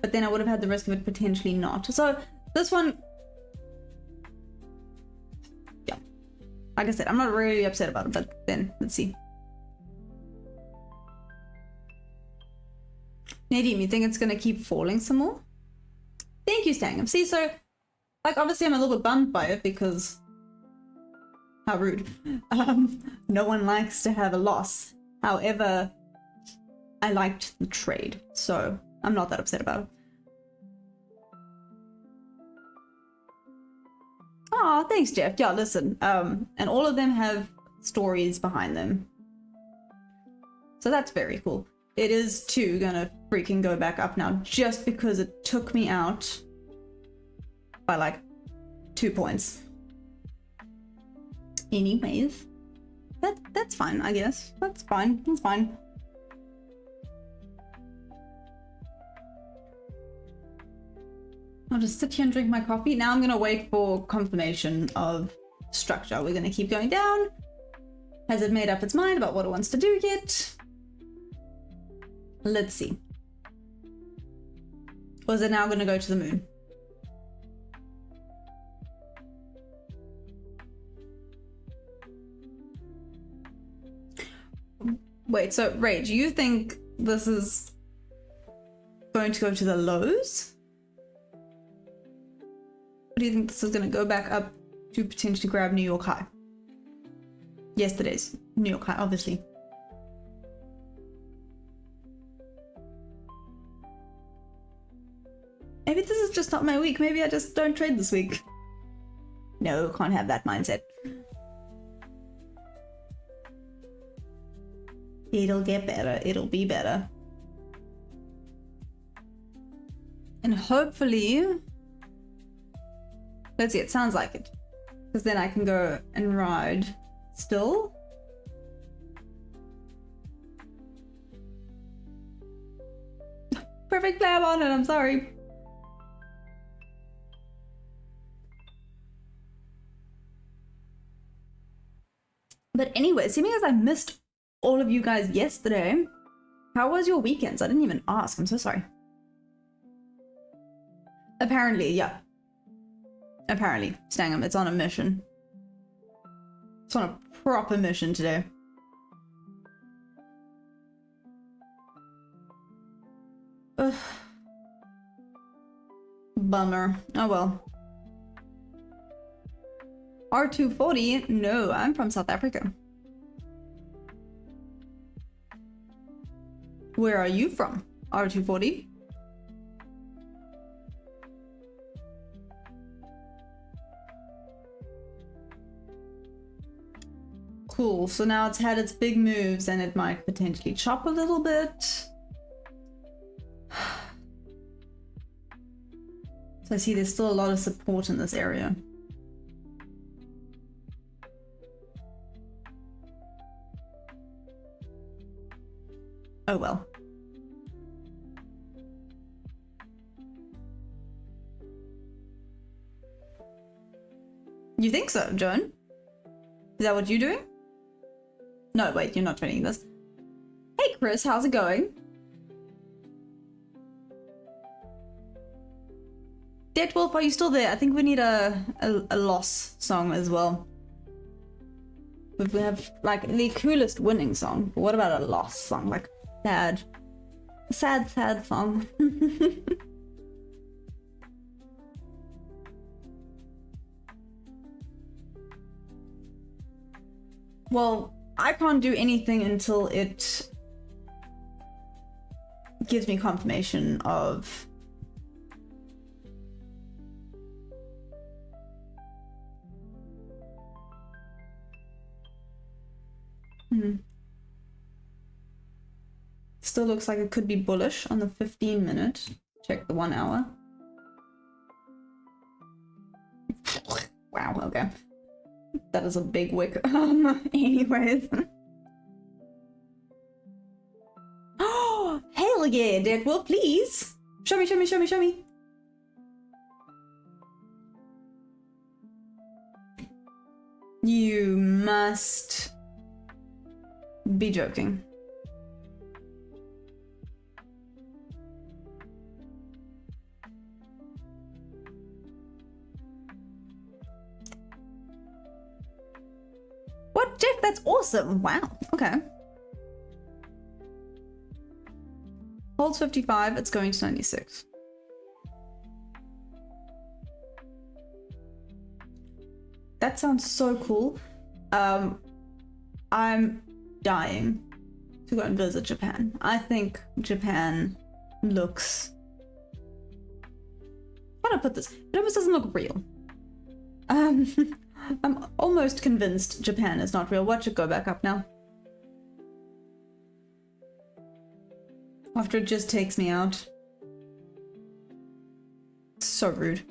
But then I would have had the risk of it potentially not. So this one, yeah. Like I said, I'm not really upset about it, but then let's see. Nadine, you think it's gonna keep falling some more? Thank you, Stangam. See, so like obviously I'm a little bit bummed by it because how rude. No one likes to have a loss. However, I liked the trade, so I'm not that upset about it. Oh, thanks, Jeff. Yeah, listen. And all of them have stories behind them. So that's very cool. It is too gonna freaking go back up now just because it took me out by like 2 points. Anyways, that's fine, I guess. That's fine. That's fine. I'll just sit here and drink my coffee. Now I'm gonna wait for confirmation of structure. We're gonna keep going down. Has it made up its mind about what it wants to do yet? Let's see. Or is it now gonna go to the moon? Wait, so Ray, do you think this is going to go to the lows? Or do you think this is going to go back up to potentially grab New York high? Yesterday's New York high, obviously. Maybe this is just not my week. Maybe I just don't trade this week. No, can't have that mindset. It'll get better. It'll be better. And hopefully, let's see, it sounds like it. Because then I can go and ride still. Perfect plan on it, I'm sorry. But anyway, seeming as I missed all of you guys yesterday, how was your weekends? I didn't even ask. I'm so sorry. Apparently, yeah. Apparently, Stangam, it's on a mission. It's on a proper mission today. Ugh. Bummer. Oh well. R240? No, I'm from South Africa. Where are you from? R240? Cool, so now it's had its big moves and it might potentially chop a little bit. So I see there's still a lot of support in this area. Oh well. You think so, Joan? Is that what you're doing? No, wait, you're not trading this. Hey Chris, how's it going? Dead Wolf, are you still there? I think we need a loss song as well. We have like the coolest winning song, but what about a loss song? Like sad song. Well, I can't do anything until it gives me confirmation of Still looks like it could be bullish on the 15-minute. Check the 1 hour. Wow, okay. That is a big wick. Anyways. Oh, hell yeah, Dead Wolf, please. Show me, show me, show me, show me. You must be joking. What, Jeff? That's awesome. Wow. Okay. Holds 55. It's going to 96. That sounds so cool. I'm dying to go and visit Japan. I think Japan looks... How do I put this? It almost doesn't look real. I'm almost convinced Japan is not real. Watch it go back up now. After it just takes me out. So rude.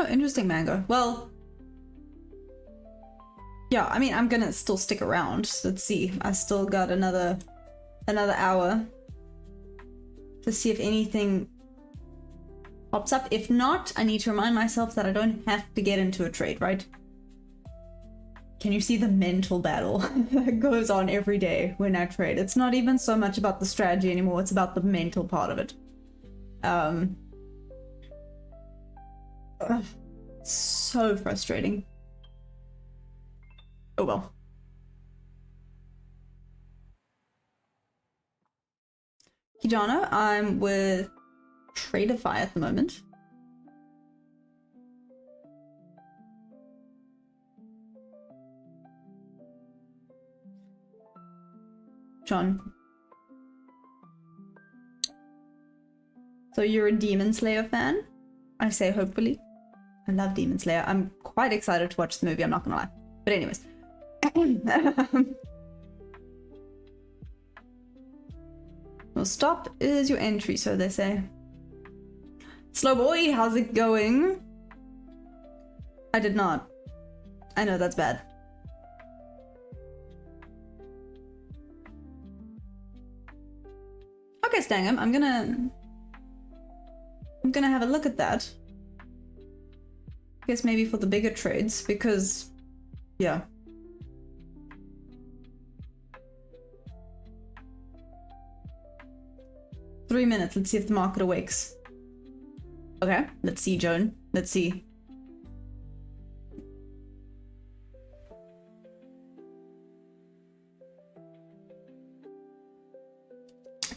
Oh, interesting, Mango. Well, yeah, I mean, I'm gonna still stick around. Let's see. I still got another hour to see if anything pops up. If not, I need to remind myself that I don't have to get into a trade, right? Can you see the mental battle that goes on every day when I trade? It's not even so much about the strategy anymore, it's about the mental part of it. So frustrating. Oh well. Kijana, I'm with Tradeify at the moment. John. So you're a Demon Slayer fan? I say hopefully. I love Demon Slayer. I'm quite excited to watch the movie, I'm not gonna lie. But anyways. Well, stop is your entry, so they say. Slow boy, how's it going? I did not. I know that's bad. Okay, Stangam, I'm gonna have a look at that. I guess maybe for the bigger trades, because yeah. Three minutes, let's see if the market awakes. Okay, let's see, Joan. Let's see.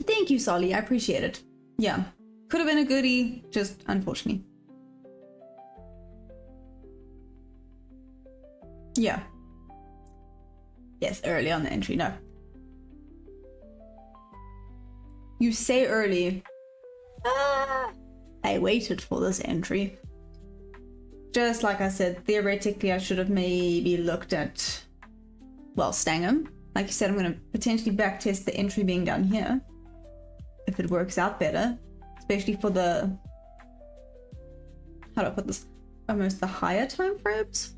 Thank you, Solly. I appreciate it. Yeah. Could have been a goodie, just unfortunately. Yeah. Yes, early on the entry, no. You say early. I waited for this entry. Just like I said, theoretically I should have maybe looked at, well, Stangham. Like you said, I'm going to potentially backtest the entry being done here. If it works out better. Especially for the, how do I put this? Almost the higher time frames.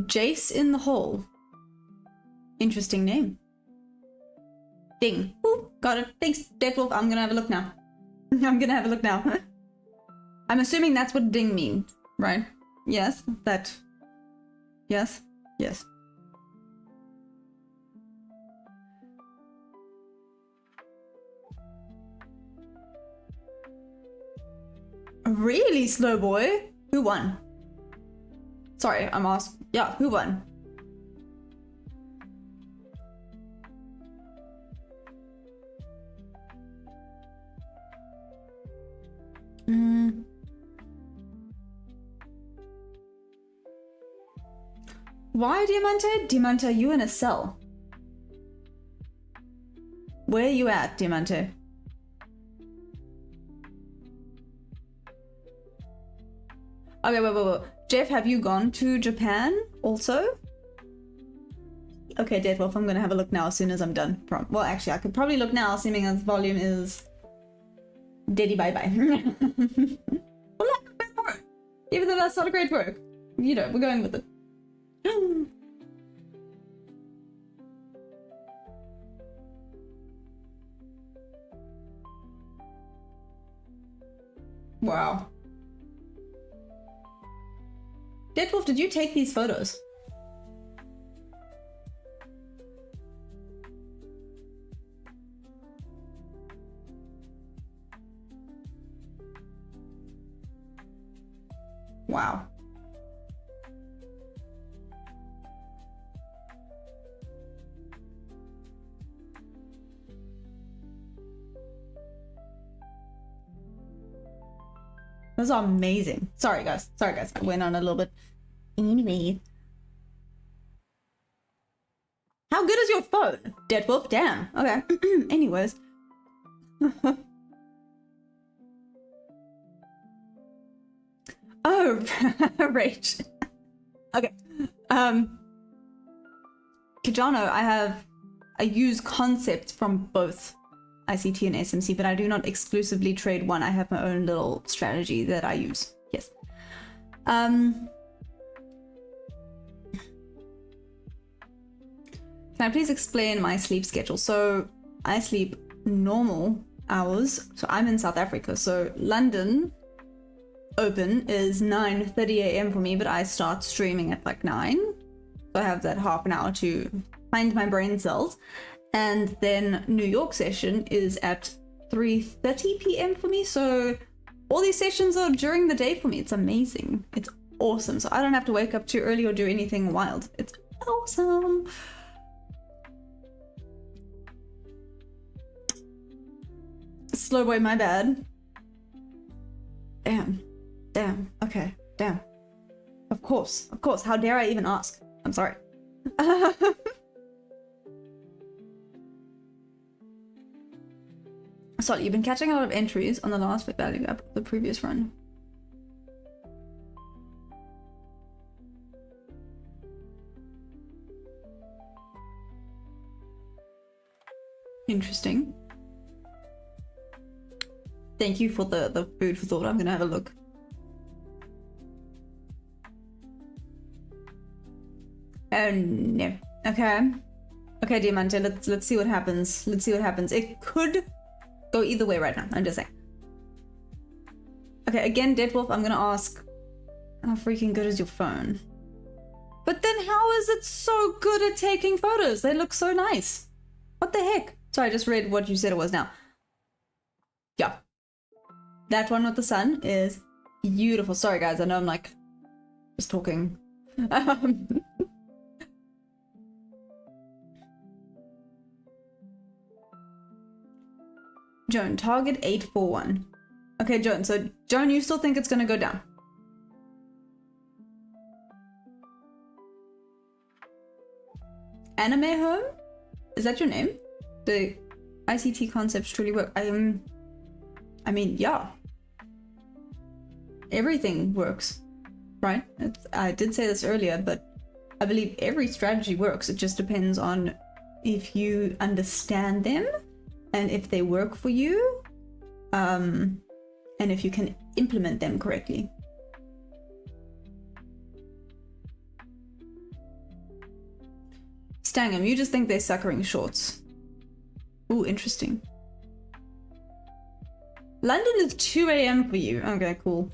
Jace in the hole. Interesting name. Ding. Ooh, got it. Thanks, Deadwolf. I'm gonna have a look now. I'm gonna have a look now. I'm assuming that's what ding means, right? Yes, that. Yes, yes. Really, slow boy? Who won? Sorry, I'm asked. Yeah, who won? Why, Diamante? Diamante, are you in a cell? Where are you at, Diamante? Okay, wait. Jeff, have you gone to Japan also? Okay, Deadwolf, I'm gonna have a look now as soon as I'm done. Well, actually, I could probably look now, assuming as volume is Diddy bye-bye. Well, even though that's not a great work. You know, we're going with it. Wow. Deadwolf, did you take these photos? Wow. Those are amazing. Sorry guys. I went on a little bit. Anyway. How good is your phone? Deadwolf? Damn. Okay. Anyways. Oh, Rach. Okay. Kijano, I use concepts from both ICT and SMC, but I do not exclusively trade one. I have my own little strategy that I use. Yes. Can I please explain my sleep schedule? So I sleep normal hours. So I'm in South Africa. So London open is 9:30 a.m. for me, but I start streaming at like 9. So I have that half an hour to find my brain cells. And then New York session is at 3:30 p.m. for me. So all these sessions are during the day for me. It's amazing. It's awesome. So I don't have to wake up too early or do anything wild. It's awesome. Slow boy, my bad. Damn. Okay. Damn. Of course. How dare I even ask? I'm sorry. Sorry, you've been catching a lot of entries on the last bit value gap of the previous run. Interesting. Thank you for the food for thought. I'm gonna have a look. Oh no. Okay, Diamante, let's see what happens. It could go either way right now. I'm just saying. Okay, again, Deadwolf, I'm gonna ask, how freaking good is your phone? But then how is it so good at taking photos? They look so nice. What the heck? Sorry, I just read what you said it was now. Yeah, That one with the sun is beautiful. Sorry guys, I know I'm like just talking. Joan, target 841. Okay, Joan, so Joan, you still think it's gonna go down? Anime Home? Is that your name? The ICT concepts truly work. I mean, yeah. Everything works, right? I did say this earlier, but I believe every strategy works. It just depends on if you understand them and if they work for you, and if you can implement them correctly. Stangham, you just think they're suckering shorts. Ooh, interesting. London is 2 a.m. for you. Okay, cool.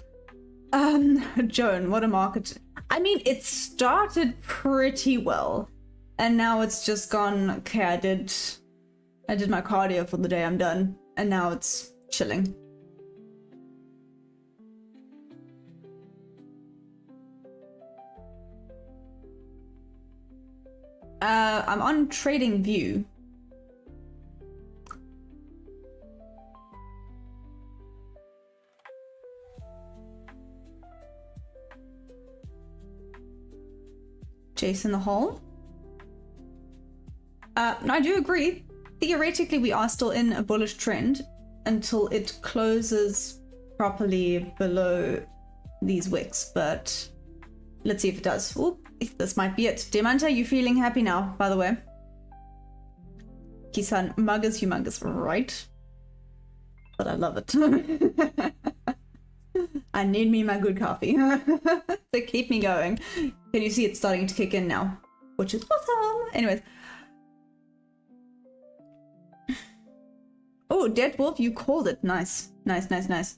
Joan, what a market. I mean, it started pretty well, and now it's just gone, okay, I did my cardio for the day, I'm done, and now it's chilling. I'm on Trading View. Jason the Hole. I do agree. Theoretically, we are still in a bullish trend until it closes properly below these wicks, but let's see if it does. Oop, this might be it. Diamanta, you feeling happy now, by the way? Kisan, mug is humongous, right? But I love it. I need me my good coffee to keep me going. Can you see it's starting to kick in now? Which is awesome. Anyways. Oh, Dead Wolf, you called it. Nice. Nice, nice, nice.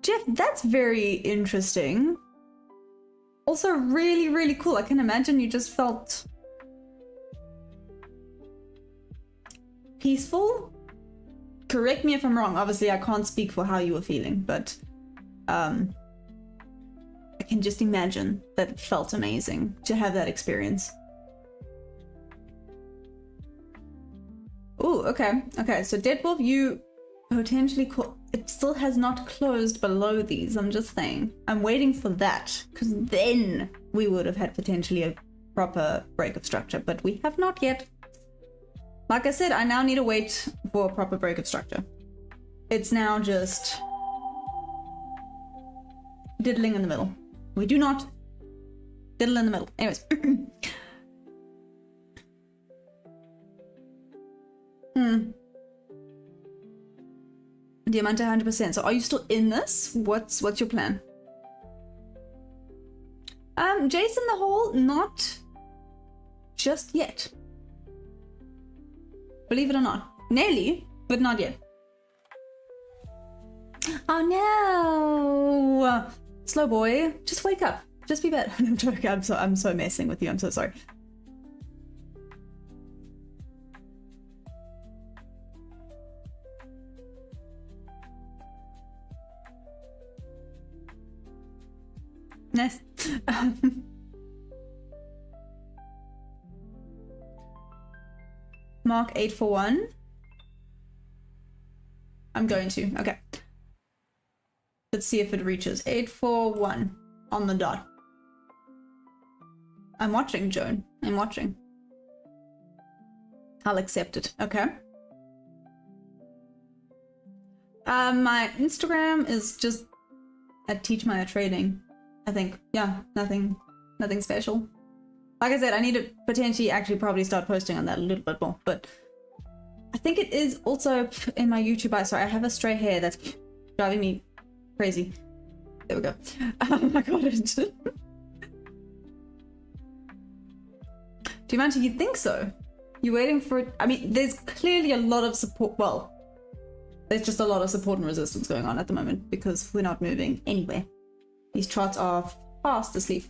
Jeff, that's very interesting. Also really, really cool. I can imagine you just felt peaceful. Correct me if I'm wrong. Obviously, I can't speak for how you were feeling, but I can just imagine that it felt amazing to have that experience. Ooh, okay. Okay, so Deadwolf, you potentially it still has not closed below these. I'm just saying. I'm waiting for that, because then we would have had potentially a proper break of structure, but we have not yet. Like I said, I now need to wait for a proper break of structure. It's now just diddling in the middle. We do not diddle in the middle. Anyways. Diamante 100%. So are you still in this? What's your plan? Jason the Hole, not just yet. Believe it or not. Nearly, but not yet. Oh no! Slow boy, just wake up. Just be better. I'm joking. I'm so messing with you. I'm so sorry. Nice. Mark 841. I'm going to. Okay. Let's see if it reaches 841 on the dot. I'm watching, Joan. I'm watching. I'll accept it. Okay. My Instagram is just at Teach My Trading. I think. Yeah, nothing special. Like I said, I need to potentially actually probably start posting on that a little bit more, but I think it is also in my YouTube. Sorry, I have a stray hair that's driving me crazy. There we go. Oh my god. Do you mind? You think so? You're waiting for it? I mean, there's clearly a lot of support. Well, there's just a lot of support and resistance going on at the moment because we're not moving anywhere. These charts are fast asleep.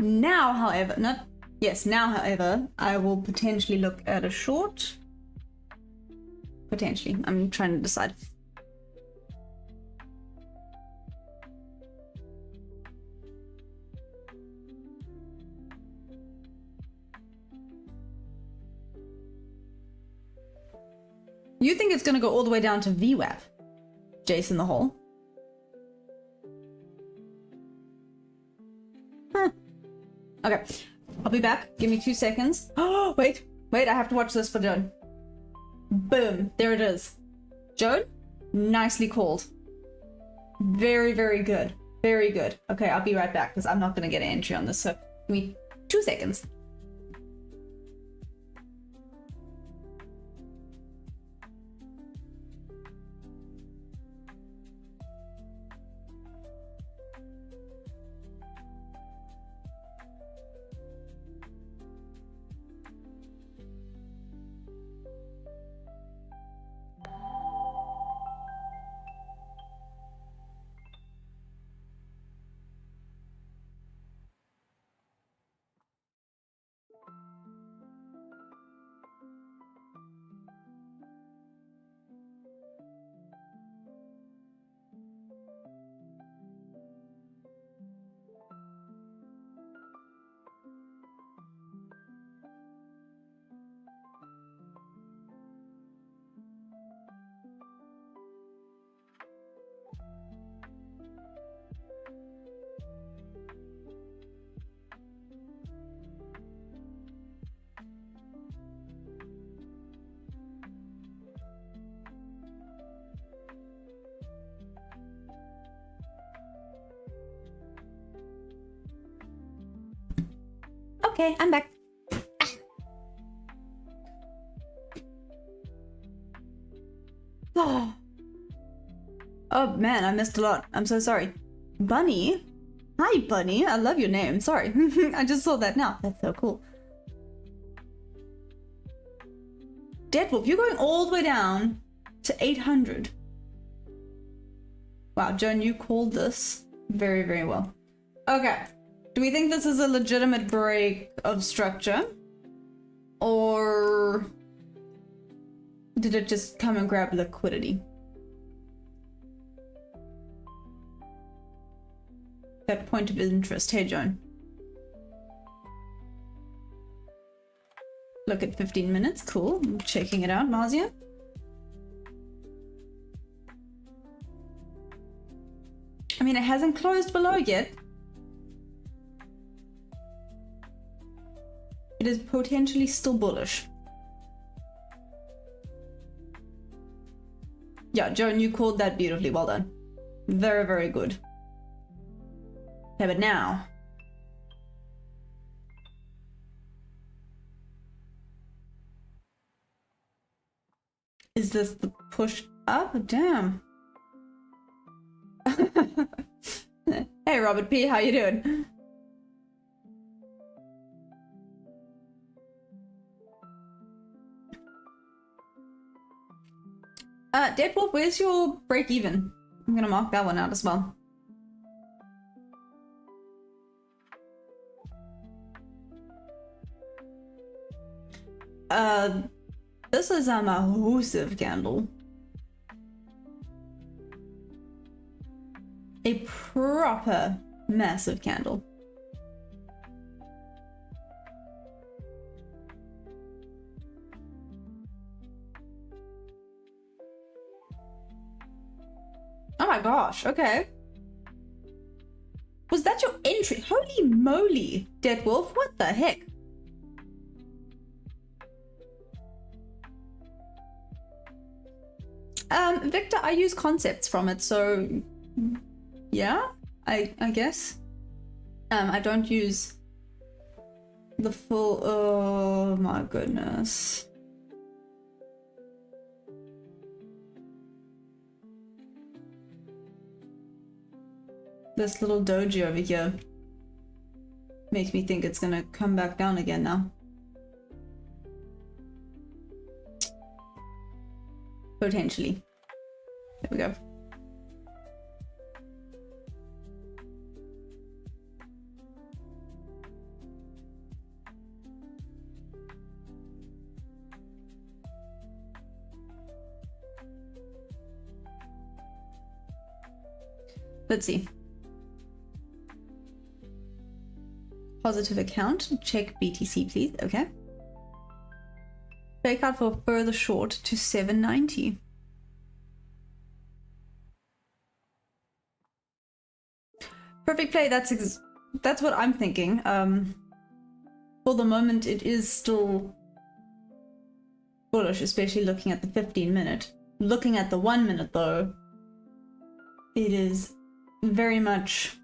Now, however, not Yes, now, however, I will potentially look at a short. Potentially. I'm trying to decide. You think it's going to go all the way down to VWAP, Jason the Hole? Huh. Okay, I'll be back. Give me 2 seconds. Oh, wait, I have to watch this for Joan. Boom, there it is. Joan, nicely called. Very, very good. Very good. Okay, I'll be right back because I'm not going to get an entry on this. So give me 2 seconds. Okay, I'm back. Oh. Oh man, I missed a lot. I'm so sorry. Bunny? Hi, Bunny. I love your name. Sorry. I just saw that now. That's so cool. Deadwolf, you're going all the way down to 800. Wow, Joan, you called this very, very well. Okay. Do we think this is a legitimate break of structure? Or did it just come and grab liquidity? That point of interest. Hey, Joan. Look at 15 minutes. Cool. I'm checking it out, Marcia. I mean, it hasn't closed below yet. It is potentially still bullish. Yeah, Joan, you called that beautifully. Well done. Very, very good. Okay, but now... is this the push up? Damn. Hey, Robert P, how you doing? Deadwolf, where's your break even? I'm gonna mark that one out as well. This is a massive candle. A proper massive candle. Oh my gosh, okay. Was that your entry? Holy moly, Deadwolf, what the heck? Victor, I use concepts from it, so yeah, I guess. I don't use the full, oh my goodness. This little doji over here makes me think it's gonna come back down again now. Potentially. There we go. Let's see. Positive account. Check BTC, please. Okay. Fake out for further short to 790. Perfect play. That's what I'm thinking. For the moment, it is still bullish, especially looking at the 15-minute. Looking at the 1 minute, though, it is very much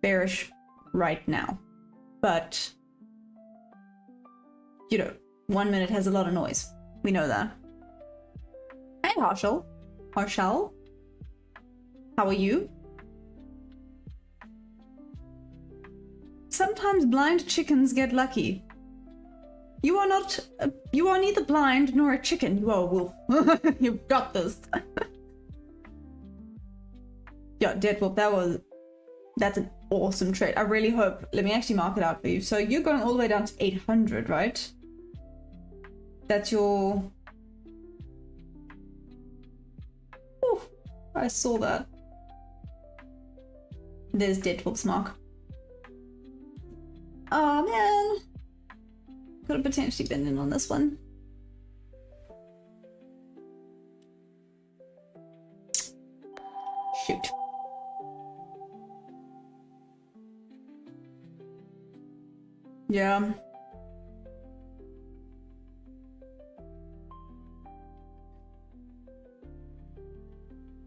bearish right now. But, you know, 1 minute has a lot of noise. We know that. Hey, Harshal. Harshal? How are you? Sometimes blind chickens get lucky. You are neither blind nor a chicken. You are a wolf. You've got this. Yeah, Deadwolf, that's an awesome trade. I really hope, let me actually mark it out for you. So you're going all the way down to 800, right? That's your... Ooh, I saw that. There's Deadwolf's mark. Oh man. Could have potentially been in on this one. Shoot. Yeah.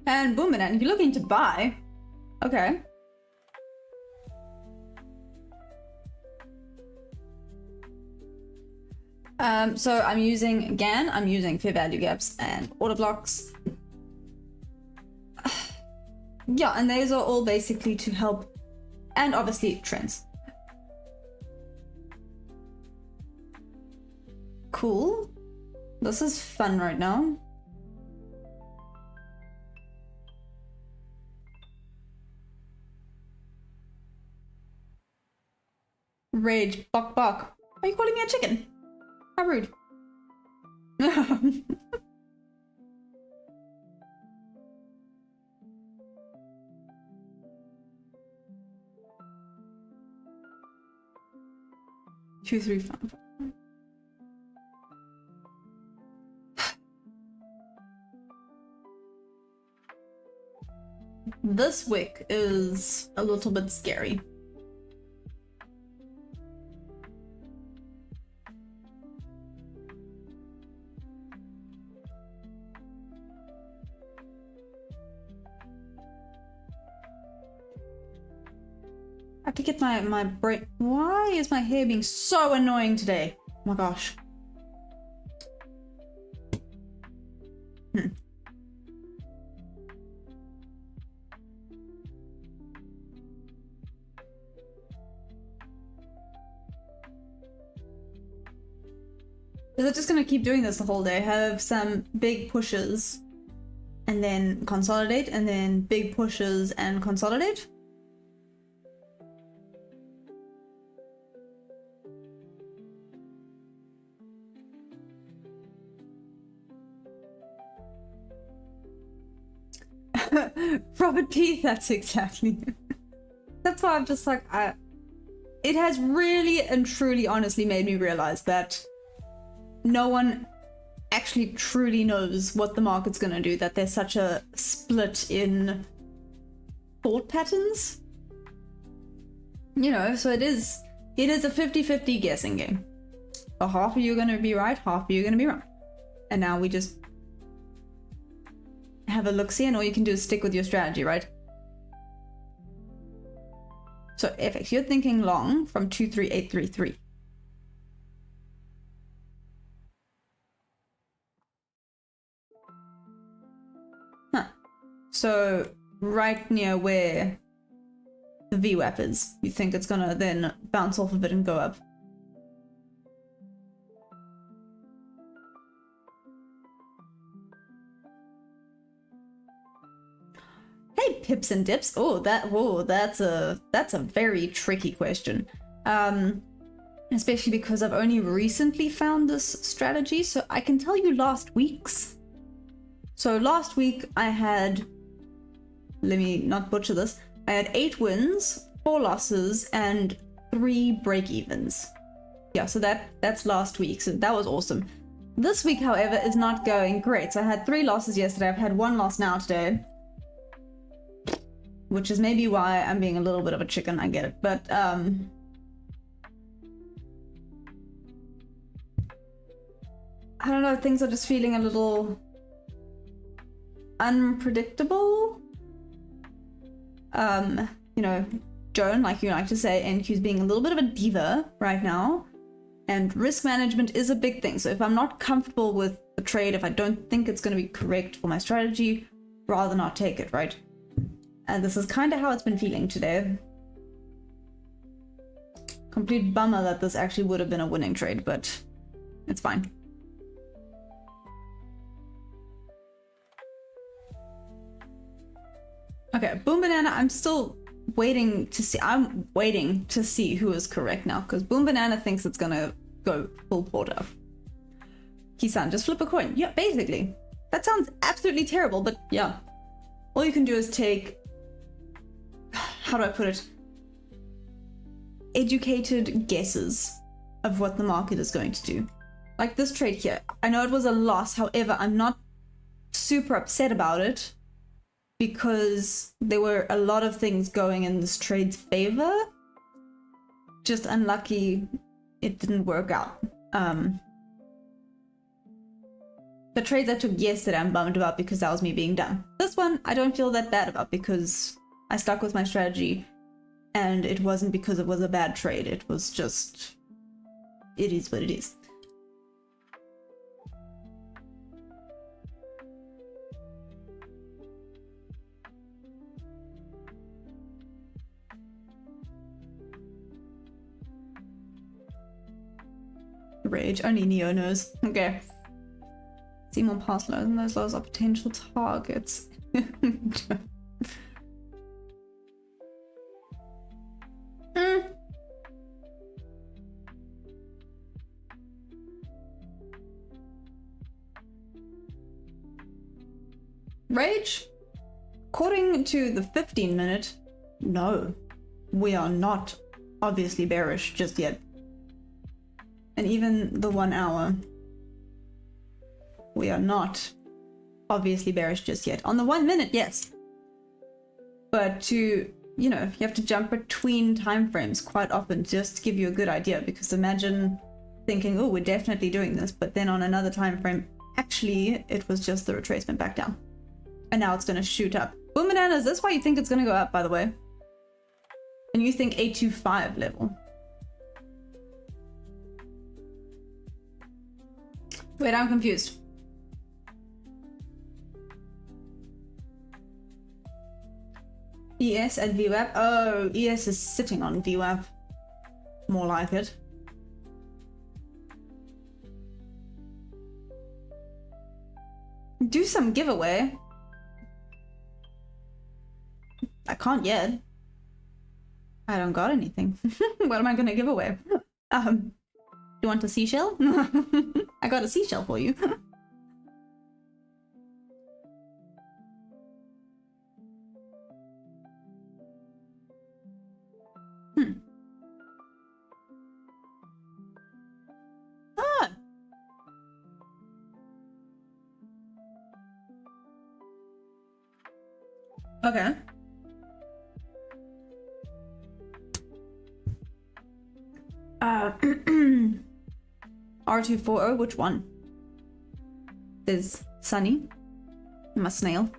And boom, and you're looking to buy. Okay. So I'm using GAN, I'm using fair value gaps and order blocks. Yeah, and those are all basically to help, and obviously trends. Cool. This is fun right now. Rage, bok bok. Are you calling me a chicken? How rude. Two, three, five. This wick is a little bit scary. I have to get my brain. Why is my hair being so annoying today? Oh my gosh. Is it just gonna keep doing this the whole day? Have some big pushes and then consolidate, and then big pushes and consolidate? Robert P, that's exactly. That's why I'm just like, it has really and truly honestly made me realize that no one actually truly knows what the market's gonna do, that there's such a split in thought patterns. You know, so it is a 50-50 guessing game. So half of you are gonna be right, half of you are gonna be wrong. And now we just have a look-see, and all you can do is stick with your strategy, right? So FX, you're thinking long from 23833. Huh. So right near where the VWAP is, you think it's gonna then bounce off of it and go up. Hey, pips and dips. That's a very tricky question. Especially because I've only recently found this strategy, so I can tell you last week's. So last week I had let me not butcher this. I had 8 wins, 4 losses, and 3 break-evens. Yeah, so that's last week, so that was awesome. This week, however, is not going great. So I had 3 losses yesterday. I've had 1 loss now today, which is maybe why I'm being a little bit of a chicken. I get it, but I don't know. Things are just feeling a little unpredictable. You know, Joan, like you like to say, NQ's being a little bit of a diva right now. And risk management is a big thing. So if I'm not comfortable with the trade, if I don't think it's going to be correct for my strategy, rather not take it, right? And this is kind of how it's been feeling today. Complete bummer that this actually would have been a winning trade, but it's fine. Okay, Boom Banana, I'm still waiting to see. I'm waiting to see who is correct now, because Boom Banana thinks it's gonna go full porter. Kisan, just flip a coin. Yeah, basically. That sounds absolutely terrible, but yeah. All you can do is take, how do I put it? Educated guesses of what the market is going to do. Like this trade here. I know it was a loss, however, I'm not super upset about it, because there were a lot of things going in this trade's favor. Just unlucky it didn't work out. The trades I took yesterday I'm bummed about because that was me being dumb. This one I don't feel that bad about because I stuck with my strategy and it wasn't because it was a bad trade. It was just, it is what it is. Rage, only Neo knows. Okay. See more past lows, and those lows are potential targets. Rage? According to the 15-minute, no. We are not obviously bearish just yet. And even the 1 hour, we are not obviously bearish just yet. On the 1 minute, yes. But to, you know, you have to jump between time frames quite often just to give you a good idea, because imagine thinking, oh, we're definitely doing this, but then on another time frame, actually, it was just the retracement back down. And now it's going to shoot up. Boom Banana, is this why you think it's going to go up, by the way? And you think 825 level? Wait, I'm confused. ES at VWAP? Oh, ES is sitting on VWAP. More like it. Do some giveaway. I can't yet. I don't got anything. What am I gonna give away? You want a seashell? I got a seashell for you. Ah. Okay. R240, which one? There's Sunny, my snail.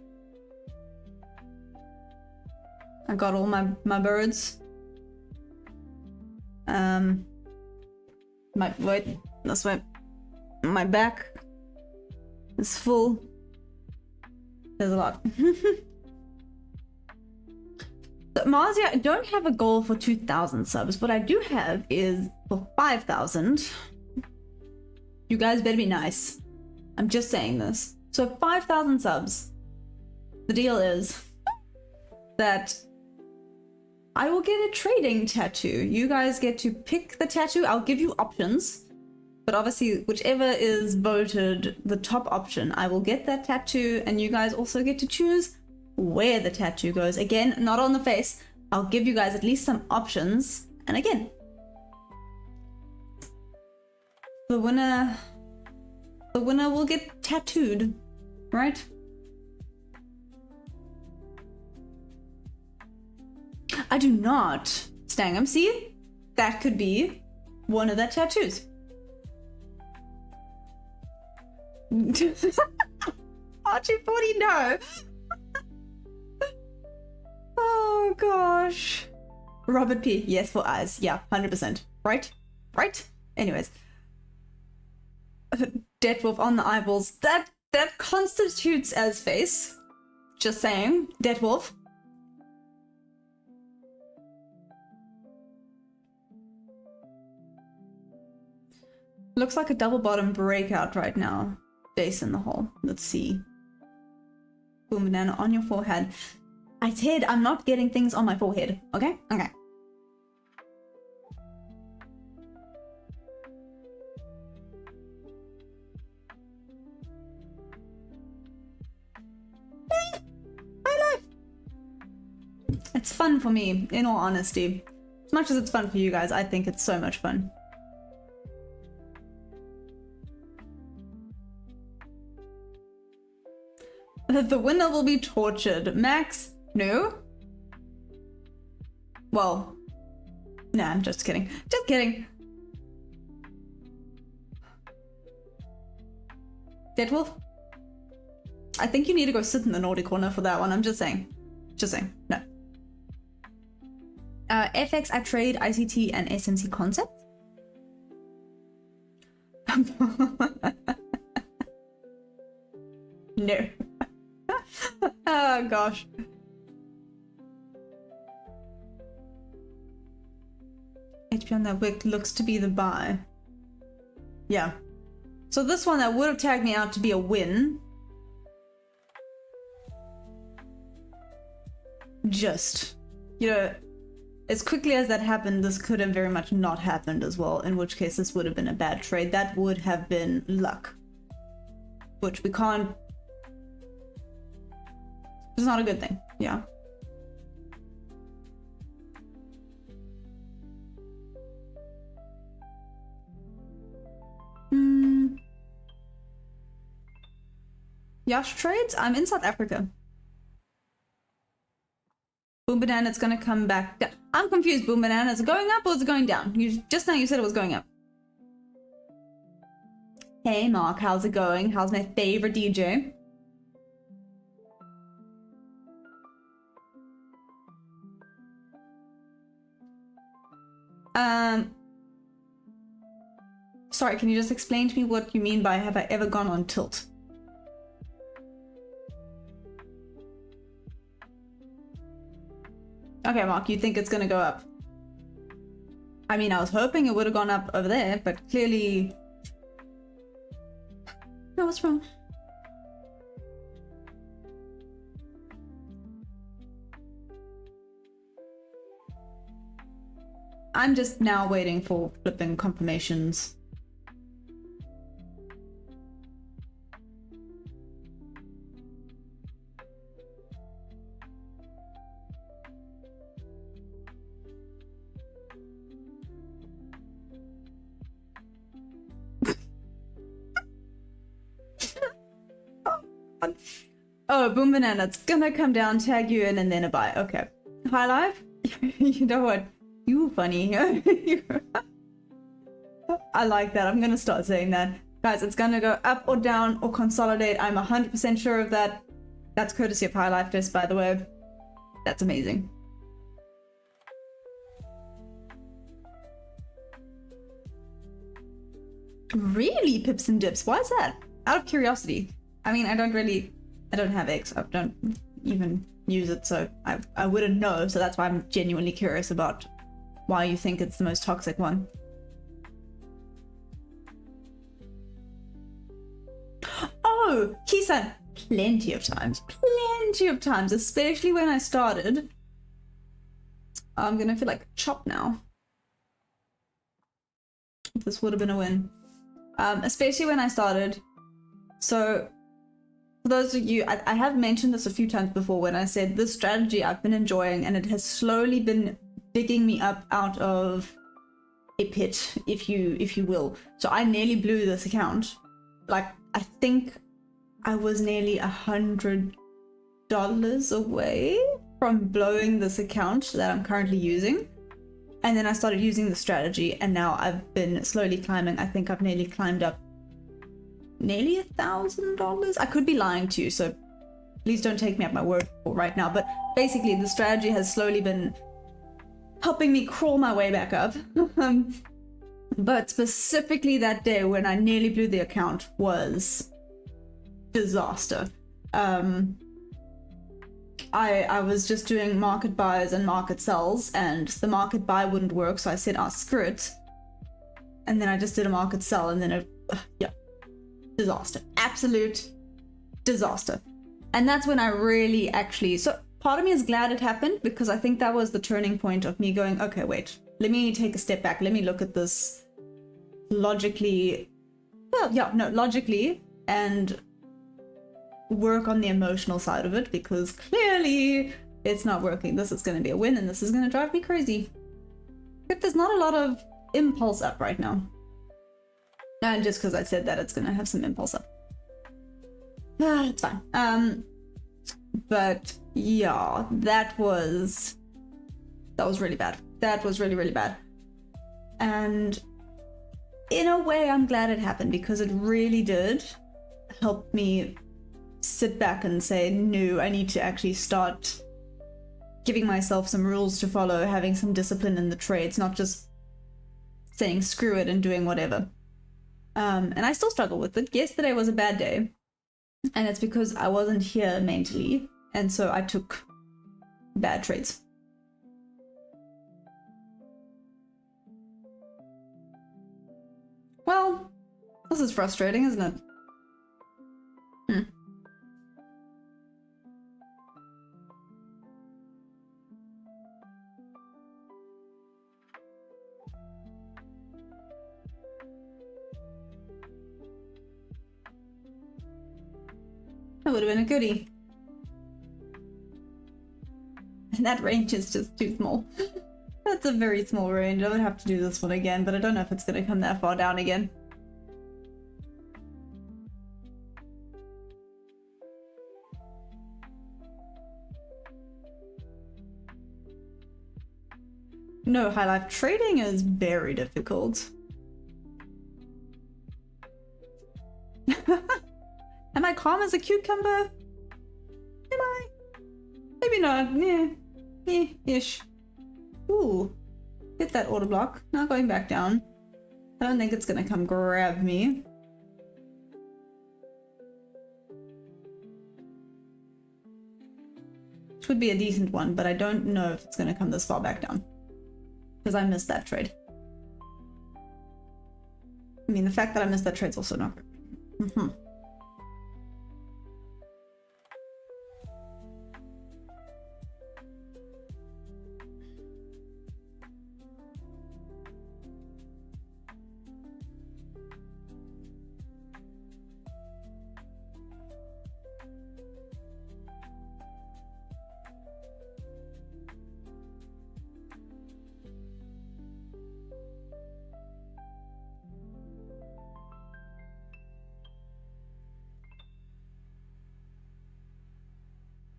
I got all my birds. Wait, that's my back is full. There's a lot. So, Marzia, I don't have a goal for 2,000 subs. What I do have is for 5,000. You guys better be nice. I'm just saying this. So 5,000 subs. The deal is that I will get a trading tattoo. You guys get to pick the tattoo. I'll give you options. But obviously, whichever is voted the top option, I will get that tattoo. And you guys also get to choose where the tattoo goes. Again, not on the face. I'll give you guys at least some options. And again, the winner will get tattooed, right? I do not. Stangam, see? That could be one of the tattoos. Archie40, no. Oh gosh. Robert P, yes for eyes. Yeah, 100%. Right? Right? Anyways. Deadwolf on the eyeballs. That constitutes as face. Just saying. Deadwolf. Looks like a double bottom breakout right now. Base in the hole. Let's see. Boom banana on your forehead. I said I'm not getting things on my forehead. Okay? Okay. My life. It's fun for me, in all honesty. As much as it's fun for you guys, I think it's so much fun. The winner will be tortured. Max? No? Well, nah, I'm just kidding. Just kidding. Deadwolf? I think you need to go sit in the naughty corner for that one. I'm just saying. Just saying. No. FX, I trade ICT and SMC concept. No. Oh gosh. HP on that wick looks to be the buy. Yeah. So this one that would have tagged me out to be a win. Just, you know, as quickly as that happened, this could have very much not happened as well, in which case this would have been a bad trade. That would have been luck. Which we can't. It's not a good thing, yeah. Yash trades? I'm in South Africa. Boom Banana, it's gonna come back down. I'm confused, Boom Banana. Is it going up or is it going down? Just now you said it was going up. Hey Mark, how's it going? How's my favorite DJ? Sorry, can you just explain to me what you mean by have I ever gone on tilt? Okay, Mark, you think it's gonna go up? I mean, I was hoping it would have gone up over there, but clearly... No, what's wrong? I'm just now waiting for flipping confirmations. Oh, Boom Banana, it's gonna come down, tag you in, and then a buy. Okay. High life? You know what? You funny. I like that. I'm gonna start saying that. Guys, it's gonna go up or down or consolidate. I'm 100% sure of that. That's courtesy of High Life Test, by the way. That's amazing. Really, pips and dips? Why is that? Out of curiosity. I mean, I don't have X. I don't even use it, so I wouldn't know. So that's why I'm genuinely curious about why you think it's the most toxic one. Oh, Kisan, plenty of times, especially when I started. I'm gonna feel like a chop now. This would have been a win. Especially when I started. So For those of you, I have mentioned this a few times before when I said this strategy I've been enjoying, and it has slowly been digging me up out of a pit, if you will. So I nearly blew this account. Like, I think I was nearly $100 away from blowing this account that I'm currently using. And then I started using the strategy, and now I've been slowly climbing. I think I've nearly climbed up nearly $1,000. I could be lying to you, so please don't take me at my word for right now. But basically, the strategy has slowly been helping me crawl my way back up. But specifically that day when I nearly blew the account was disaster. I was just doing market buys and market sells, and the market buy wouldn't work, so I said, oh, screw it. And then I just did a market sell, and then yeah, disaster. Absolute disaster. And that's when I really actually, so part of me is glad it happened, because I think that was the turning point of me going, okay, wait, let me take a step back. Let me look at this logically, well, yeah, no, logically, and work on the emotional side of it, because clearly it's not working. This is going to be a win, and this is going to drive me crazy. But there's not a lot of impulse up right now. And just because I said that, it's going to have some impulse up. It's fine. But yeah, that was really bad. That was really, really bad. And in a way, I'm glad it happened, because it really did help me sit back and say, no, I need to actually start giving myself some rules to follow, having some discipline in the trades, not just saying screw it and doing whatever. And I still struggle with it. Yesterday was a bad day, and it's because I wasn't here mentally, and so I took bad trades. Well, this is frustrating, isn't it? That would have been a goodie. And that range is just too small. That's a very small range. I would have to do this one again, but I don't know if it's going to come that far down again. No, high life trading is very difficult. Am I calm as a cucumber? Am I? Maybe not. Yeah. Ish. Ooh. Hit that order block. Not going back down. I don't think it's gonna come grab me. Which would be a decent one, but I don't know if it's gonna come this far back down. Because I missed that trade. I mean, the fact that I missed that trade's also not good.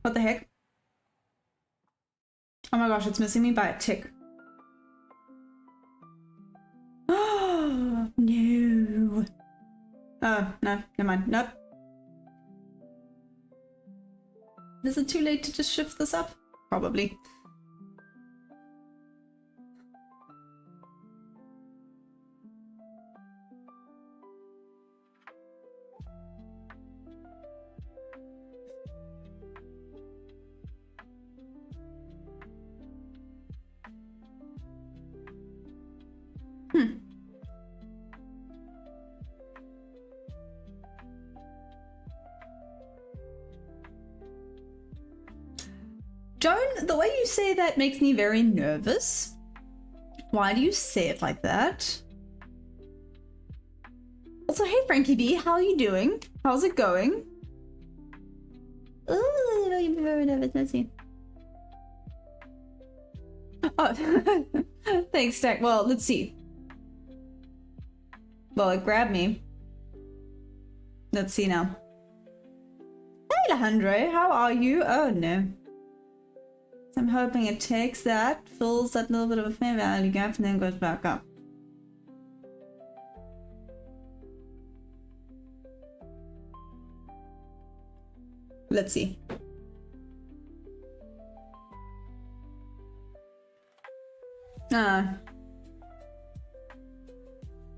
What the heck? Oh my gosh, it's missing me by a tick. Oh, no. Oh, no, never mind. Nope. Is it too late to just shift this up? Probably. Joan, the way you say that makes me very nervous. Why do you say it like that? Also, hey Frankie B, how are you doing? How's it going? Ooh, you're very nervous. Let's see. Oh, thanks, Stack. Well, let's see. Well, it grabbed me. Let's see now. Hey, Alejandro, how are you? Oh, no. So I'm hoping it takes that, fills that little bit of a fair value gap, and then goes back up. Let's see.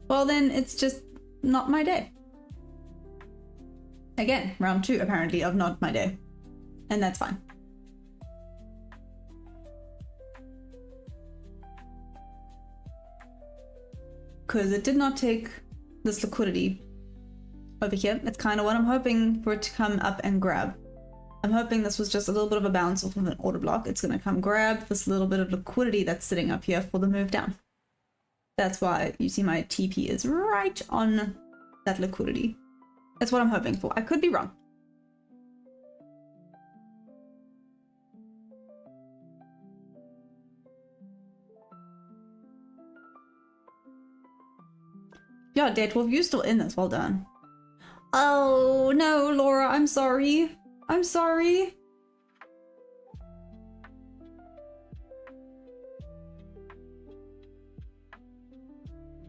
Well, then it's just not my day. Again, round 2 apparently of not my day. And that's fine. Because it did not take this liquidity over here. It's kind of what I'm hoping for it to come up and grab. I'm hoping this was just a little bit of a bounce off of an order block. It's going to come grab this little bit of liquidity that's sitting up here for the move down. That's why you see my TP is right on that liquidity. That's what I'm hoping for. I could be wrong. Yeah, Day12, you're still in this. Well done. Oh, no, Laura, I'm sorry. I'm sorry.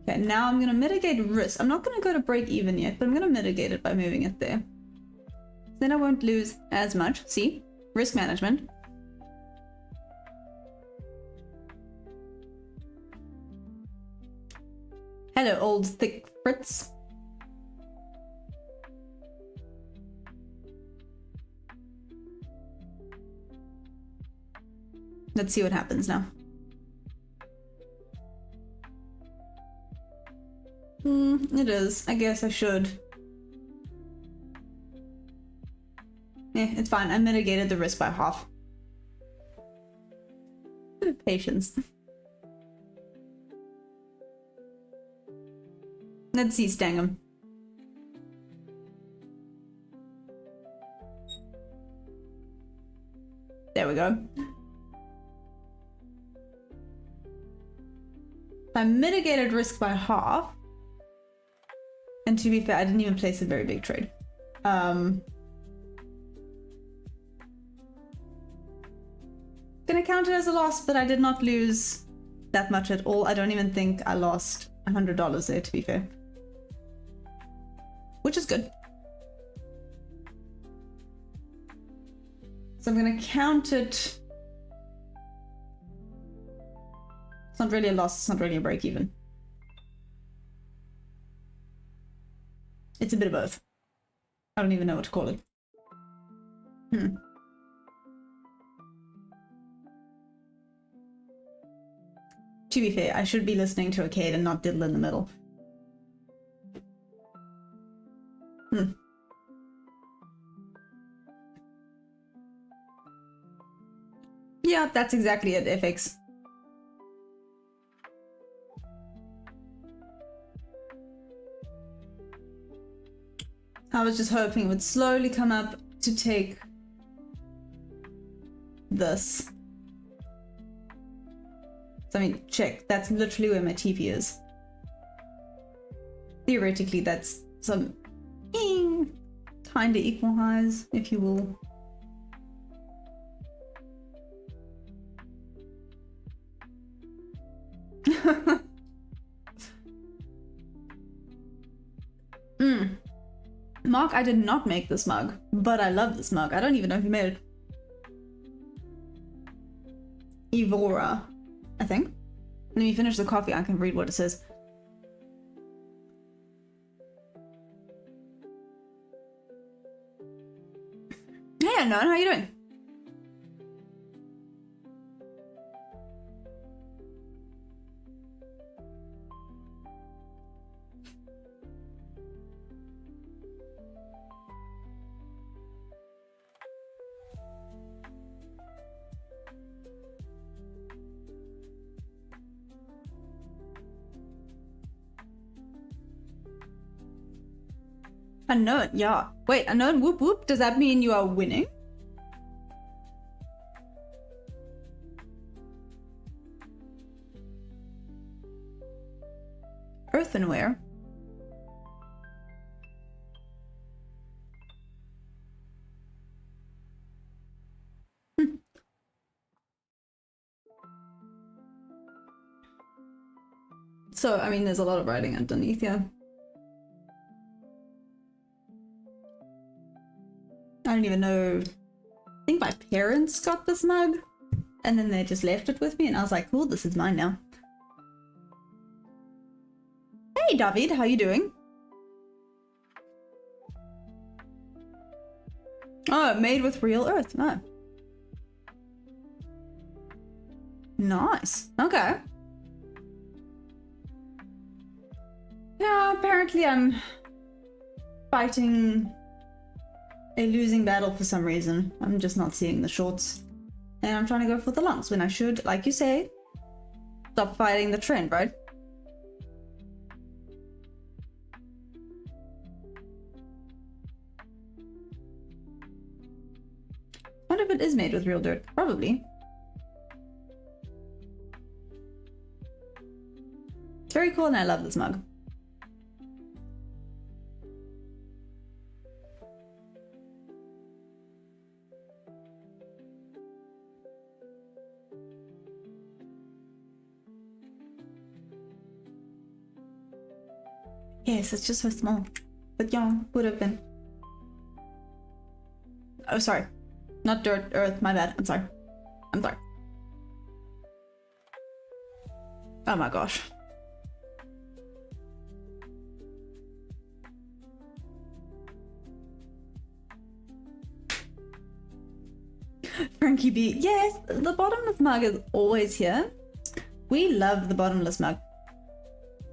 Okay, now I'm going to mitigate risk. I'm not going to go to break even yet, but I'm going to mitigate it by moving it there. Then I won't lose as much. See? Risk management. Hello, old thick Fritz. Let's see what happens now. It is. I guess I should. It's fine. I mitigated the risk by half. Patience. Let's see, Stangam. There we go. I mitigated risk by half. And to be fair, I didn't even place a very big trade. Gonna count it as a loss, but I did not lose that much at all. I don't even think I lost $100 there, to be fair. Which is good. So I'm gonna count it. It's not really a loss, it's not really a break even. It's a bit of both. I don't even know what to call it. To be fair, I should be listening to Arcade and not diddle in the middle. Yeah, that's exactly it, FX. I was just hoping it would slowly come up to take this. So I mean, check, that's literally where my TP is. Theoretically, that's some kinda equal highs, if you will. Mark, I did not make this mug, but I love this mug. I don't even know who made it. Evora, I think. Let me finish the coffee, I can read what it says. Hey, Unknown, how you doing? Unknown, yeah. Wait, Unknown, whoop whoop, does that mean you are winning? earthenware. So, I mean, there's a lot of writing underneath here. I don't even know. I think my parents got this mug and then they just left it with me and I was like, cool, this is mine now. Hey, David, how you doing? Oh, made with real earth. No. Nice. Okay. Yeah, apparently I'm fighting a losing battle for some reason. I'm just not seeing the shorts. And I'm trying to go for the longs when I should, like you say, stop fighting the trend, right? What if it is made with real dirt? Probably. It's very cool and I love this mug. Yes, it's just so small. But yeah, would have been. Oh, sorry. Not dirt, earth, my bad. I'm sorry. I'm sorry. Oh my gosh. Frankie B. Yes, the bottomless mug is always here. We love the bottomless mug.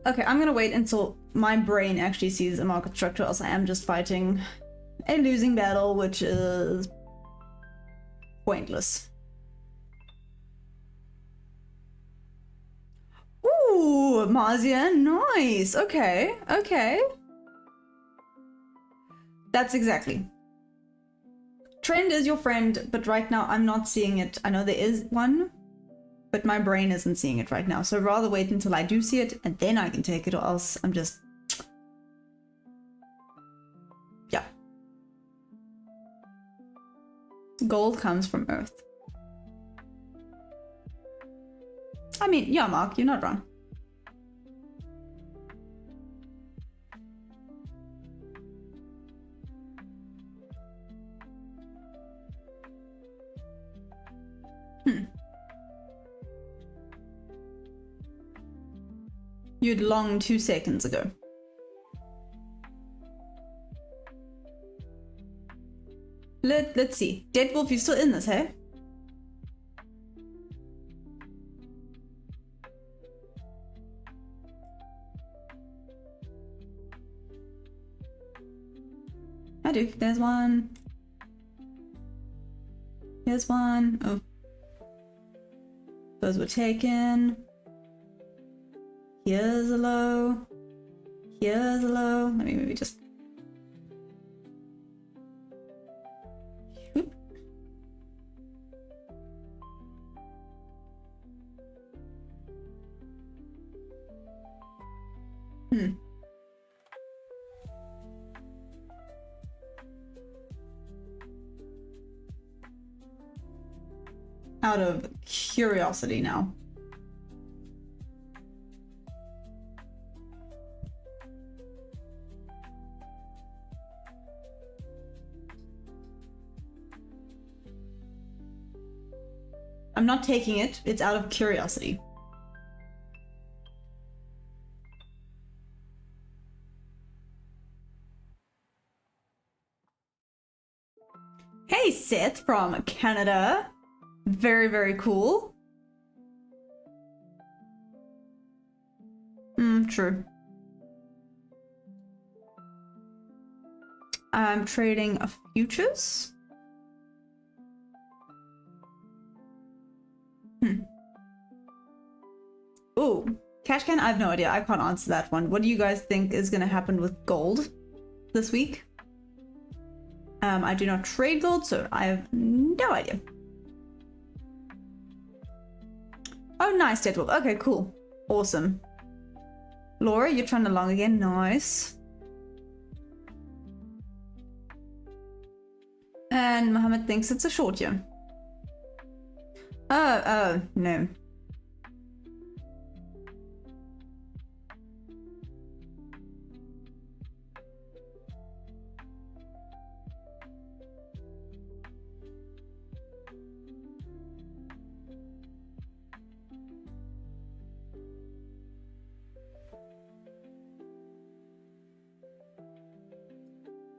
Okay, I'm gonna wait until my brain actually sees a market structure, else I am just fighting a losing battle, which is pointless. Ooh, Mazia, nice. Okay, okay. That's exactly. Trend is your friend, but right now I'm not seeing it. I know there is one, but my brain isn't seeing it right now. So rather wait until I do see it and then I can take it, or else I'm just... Yeah. Gold comes from earth. I mean, yeah, Mark, you're not wrong. You'd long 2 seconds ago. Let's see. Deadwolf, you still in this, hey? I do. There's one. Here's one. Oh. Those were taken. Here's a low. Here's a low. Let me maybe just... Whoop. Out of curiosity now. I'm not taking it, it's out of curiosity. Hey Seth from Canada. Very, very cool. True. I'm trading futures. Ooh, cash can? I have no idea. I can't answer that one. What do you guys think is going to happen with gold this week? I do not trade gold, so I have no idea. Oh, nice, Deadwolf. Okay, cool. Awesome. Laura, you're trying to long again. Nice. And Mohammed thinks it's a short, yeah. No.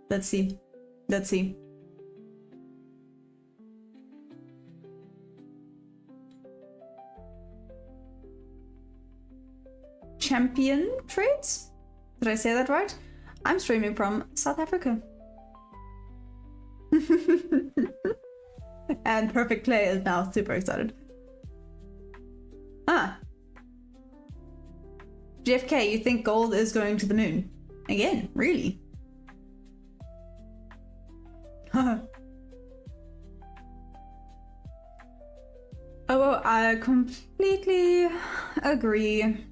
Let's see. Let's see. Champion trades? Did I say that right? I'm streaming from South Africa. And Perfect Play is now super excited. Ah. JFK, you think gold is going to the moon? Again, really? Oh, well, I completely agree.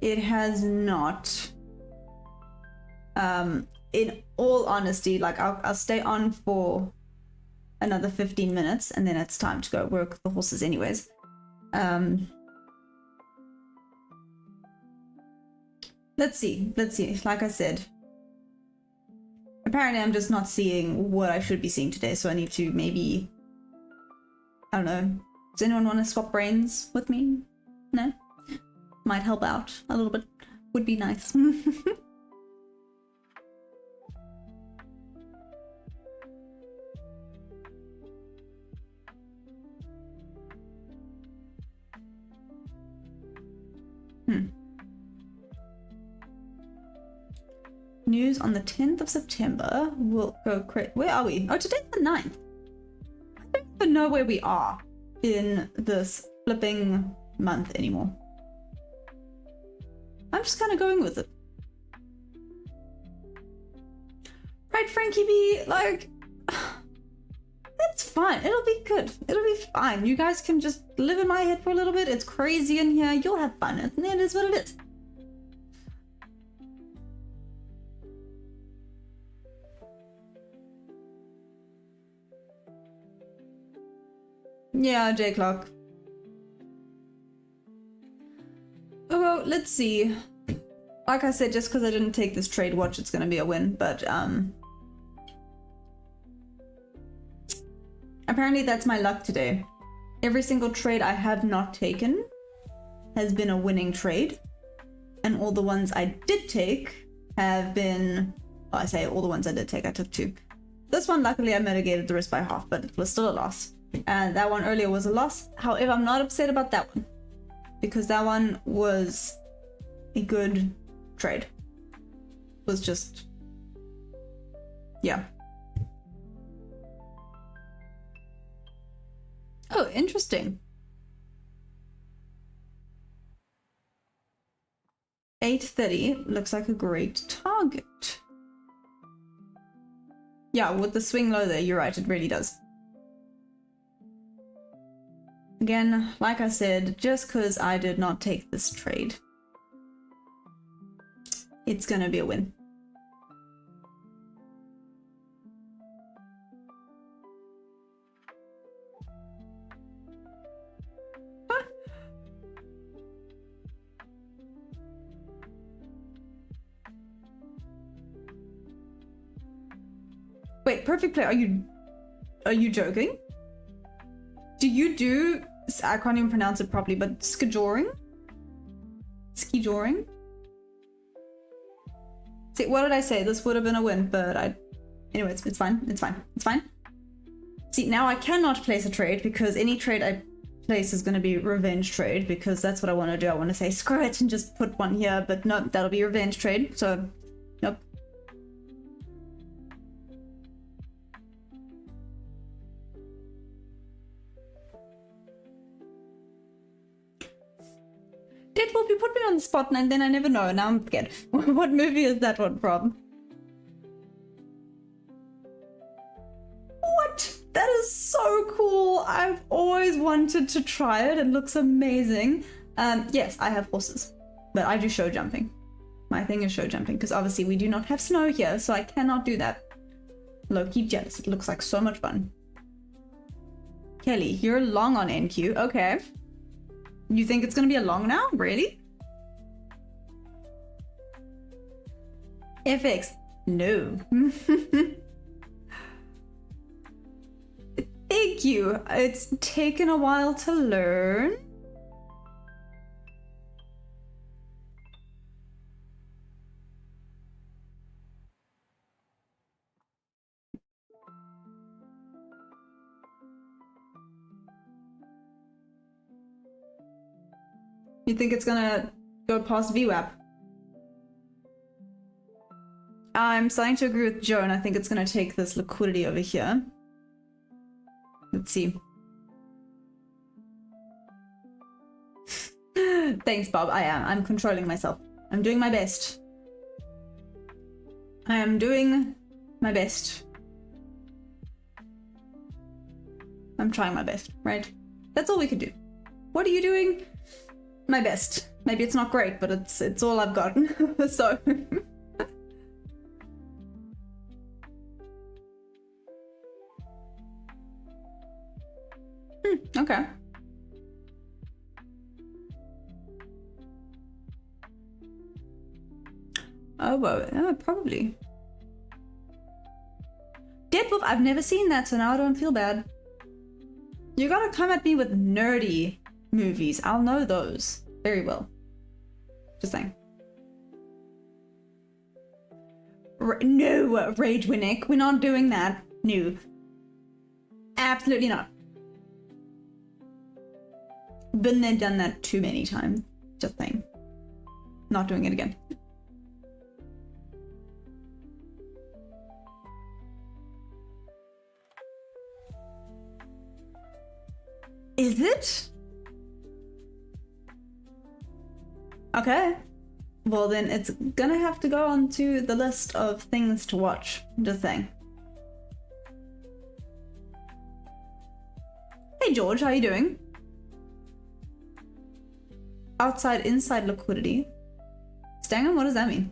It has not. In all honesty, like I'll stay on for another 15 minutes and then it's time to go work the horses anyways. Let's see. Like I said, apparently I'm just not seeing what I should be seeing today, so I need to maybe, I don't know, does anyone want to swap brains with me? No? Might help out a little bit. Would be nice. News on the 10th of September will go crazy. Where are we? Oh, today's the 9th. I don't even know where we are in this flipping month anymore. I'm just kind of going with it. Right, Frankie B? Like, it's fine. It'll be good. It'll be fine. You guys can just live in my head for a little bit. It's crazy in here. You'll have fun. And it is what it is. Yeah, J Clock. Oh, well, let's see. Like I said, just because I didn't take this trade watch, it's gonna be a win, but apparently that's my luck today. Every single trade I have not taken has been a winning trade, and all the ones I did take have been, well, I say all the ones I did take, I took 2. This one, luckily I mitigated the risk by half, but it was still a loss. And that one earlier was a loss. However, I'm not upset about that one, because that one was a good trade. It was just, yeah. Oh, interesting. 830 looks like a great target. Yeah, with the swing low there, you're right, it really does. Again, like I said, just because I did not take this trade, it's gonna be a win. Huh? Wait, Perfect Play, are you joking? Do you do, I can't even pronounce it properly, but skijoring? Skijoring? See, what did I say? This would have been a win, but anyways, it's fine. It's fine. It's fine. See, now I cannot place a trade because any trade I place is going to be revenge trade, because that's what I want to do. I want to say screw it and just put one here, but no, that'll be revenge trade. So, nope. Deadpool, you put me on the spot and then I never know. Now I'm scared. What movie is that one from? What? That is so cool. I've always wanted to try it. It looks amazing. Yes, I have horses. But I do show jumping. My thing is show jumping because obviously we do not have snow here, so I cannot do that. Low-key jealous. It looks like so much fun. Kelly, you're long on NQ. Okay. You think it's going to be a long now? Really? FX. No. Thank you. It's taken a while to learn. You think it's gonna go past VWAP? I'm starting to agree with Joan. I think it's gonna take this liquidity over here. Let's see. Thanks, Bob. I'm controlling myself. I'm doing my best. I am doing my best. I'm trying my best, right? That's all we could do. What are you doing? My best. Maybe it's not great, but it's all I've got. So okay. Oh well, probably. Deadwolf, I've never seen that, so now I don't feel bad. You gotta come at me with nerdy movies. I'll know those very well. Just saying. No, Rage Winnick. We're not doing that. No. Absolutely not. Been there, done that too many times. Just saying. Not doing it again. Is it? Okay. Well, then it's gonna have to go onto the list of things to watch. Just saying. Hey, George, how you doing? Outside, inside liquidity. Stangham, what does that mean?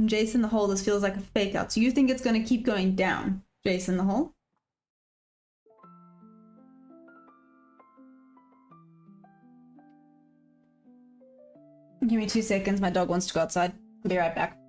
Jason the Hole, this feels like a fake out. So you think it's gonna keep going down, Jason the Hole? Give me 2 seconds. My dog wants to go outside. I'll be right back.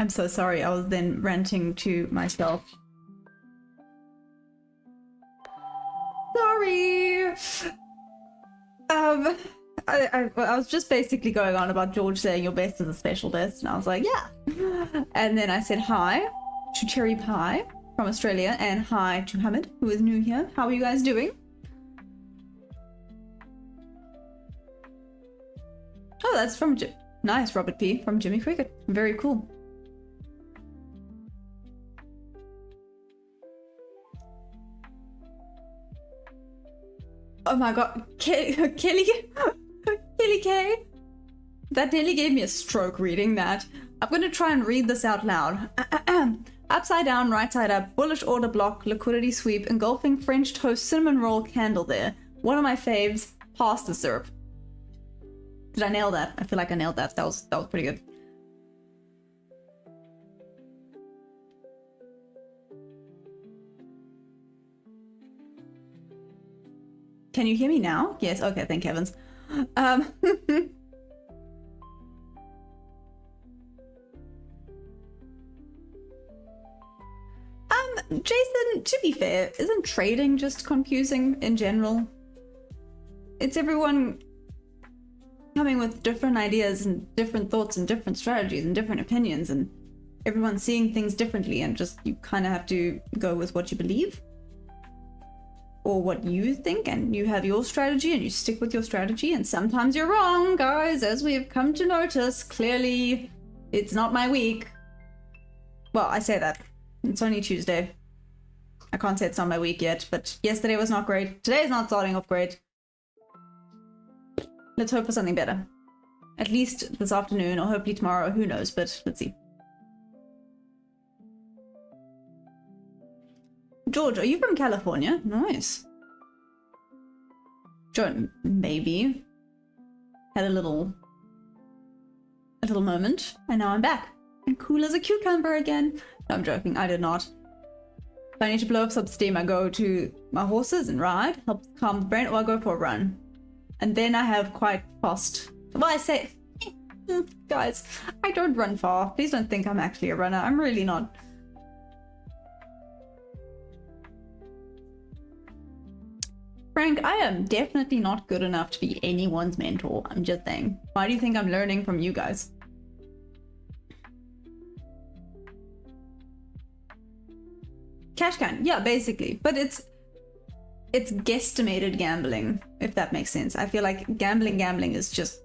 I'm so sorry. I was then ranting to myself. Sorry. I was just basically going on about George saying your best is a special best, and I was like, yeah. And then I said hi to Cherry Pie from Australia, and hi to Hamid, who is new here. How are you guys doing? Oh, that's from nice, Robert P. from Jimmy Cricket. Very cool. Oh my god, Kelly K. That nearly gave me a stroke reading that. I'm gonna try and read this out loud. Upside down, right side up, bullish order block, liquidity sweep, engulfing French toast cinnamon roll candle there. One of my faves, pasta syrup. Did I nail that? I feel like I nailed that. That was pretty good. Can you hear me now? Yes, okay, thank heavens. Jason, to be fair, isn't trading just confusing in general? It's everyone coming with different ideas and different thoughts and different strategies and different opinions, and everyone seeing things differently, and just you kind of have to go with what you believe or what you think, and you have your strategy and you stick with your strategy, and sometimes you're wrong, guys, as we have come to notice. Clearly, it's not my week. Well, I say that. It's only Tuesday. I can't say it's not my week yet, but yesterday was not great. Today's not starting off great. Let's hope for something better. At least this afternoon, or hopefully tomorrow, who knows, but let's see. George, are you from California? Nice. John, maybe. Had a little moment, and now I'm back. And cool as a cucumber again. No, I'm joking, I did not. If I need to blow up some steam, I go to my horses and ride, helps calm the brain, or I go for a run. And then I have quite fast... Well, I say... guys, I don't run far. Please don't think I'm actually a runner. I'm really not. Frank, I am definitely not good enough to be anyone's mentor. I'm just saying. Why do you think I'm learning from you guys? Cash can, yeah, basically. But it's guesstimated gambling, if that makes sense. I feel like gambling is just...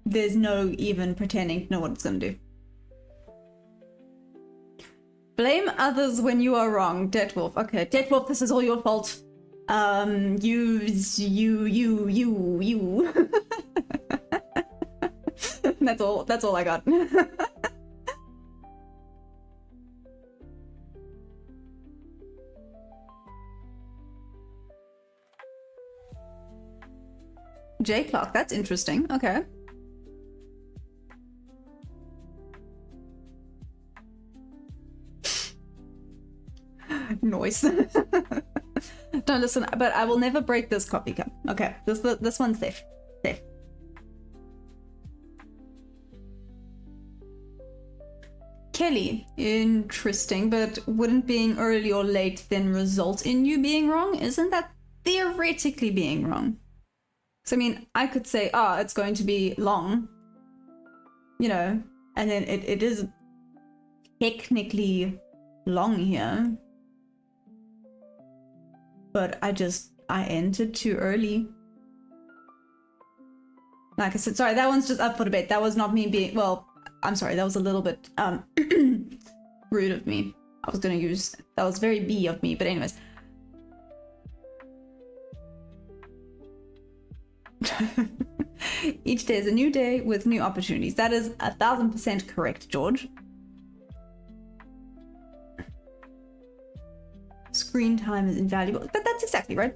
There's no even pretending to know what it's gonna do. Blame others when you are wrong, Deadwolf. Okay, Deadwolf, this is all your fault. You. That's all I got. J Clock, that's interesting. Okay. Noise. Don't listen, but I will never break this coffee cup. Okay, this one's safe. Safe. Kelly, interesting, but wouldn't being early or late then result in you being wrong? Isn't that theoretically being wrong? So I mean, I could say, it's going to be long, you know, and then it is technically long here. But I entered too early. Like I said, sorry, that one's just up for debate. That was not me being, well, I'm sorry, that was a little bit rude of me. I was gonna use, that was very B of me, but anyways. Each day is a new day with new opportunities. That is 1000% correct, George. Screen time is invaluable. But that's exactly right.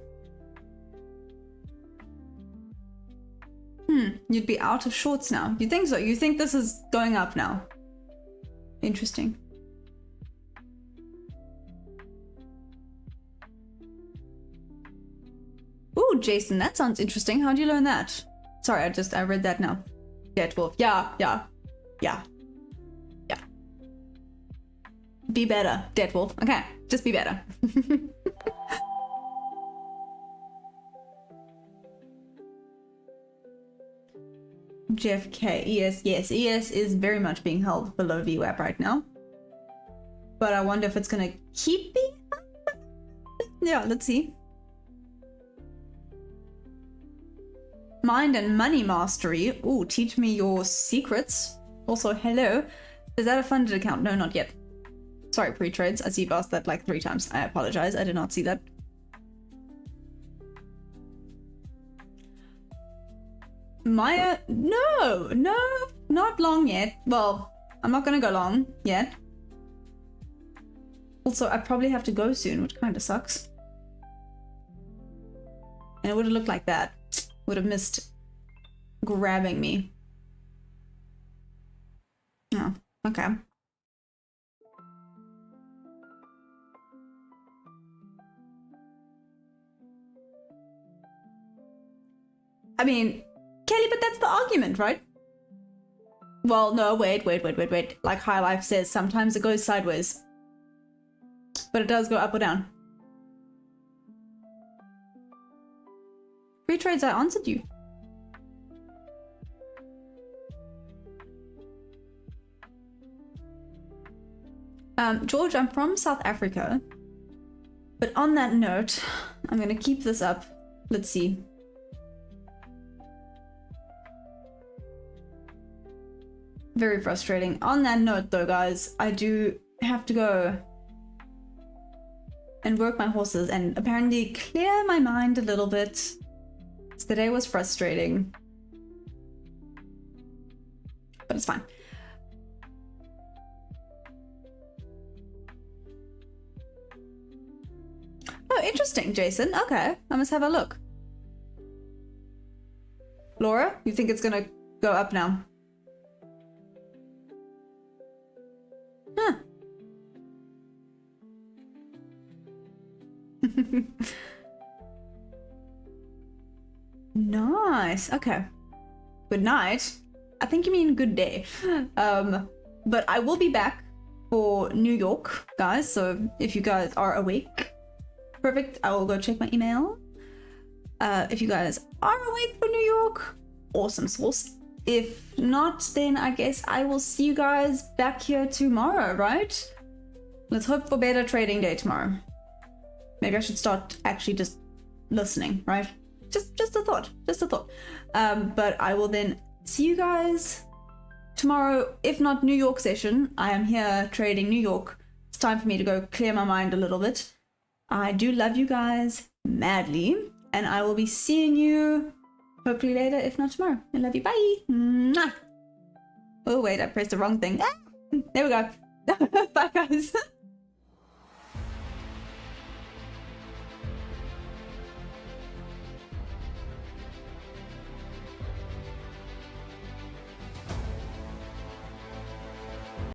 You'd be out of shorts now. You think so? You think this is going up now? Interesting. Ooh, Jason, that sounds interesting. How'd you learn that? Sorry, I read that now. Deadwolf. Yeah. Yeah. Yeah. Be better, Deadwolf. Okay, just be better. JFK, ES, yes, ES is very much being held below VWAP right now. But I wonder if it's gonna keep being. Yeah, let's see. Mind and money mastery. Ooh, teach me your secrets. Also, hello. Is that a funded account? No, not yet. Sorry, pre-trades. I see you've asked that like 3 times. I apologize. I did not see that. Maya? No, not long yet. Well, I'm not gonna go long yet. Also, I probably have to go soon, which kind of sucks. And it would have looked like that. Would have missed grabbing me. Oh, okay. I mean, Kelly, but that's the argument, right? Well, no, wait. Like High Life says, sometimes it goes sideways. But it does go up or down. Free trades, I answered you. George, I'm from South Africa. But on that note, I'm gonna keep this up. Let's see. Very frustrating. On that note though, guys, I do have to go and work my horses and apparently clear my mind a little bit. Today was frustrating. But it's fine. Oh, interesting, Jason. Okay, I must have a look. Laura, you think it's gonna go up now? Huh. Nice. Okay. Good night. I think you mean good day. But I will be back for New York, guys. So if you guys are awake, perfect. I will go check my email. If you guys are awake for New York, awesome sauce. If not, then I guess I will see you guys back here tomorrow, right? Let's hope for better trading day tomorrow. Maybe I should start actually just listening, right? Just a thought, but I will then see you guys tomorrow. If not New York session, I am here trading New York. It's time for me to go clear my mind a little bit. I do love you guys madly, and I will be seeing you hopefully later, if not tomorrow. I love you, bye. Mwah. Oh wait, I pressed the wrong thing. Ah, there we go. Bye guys.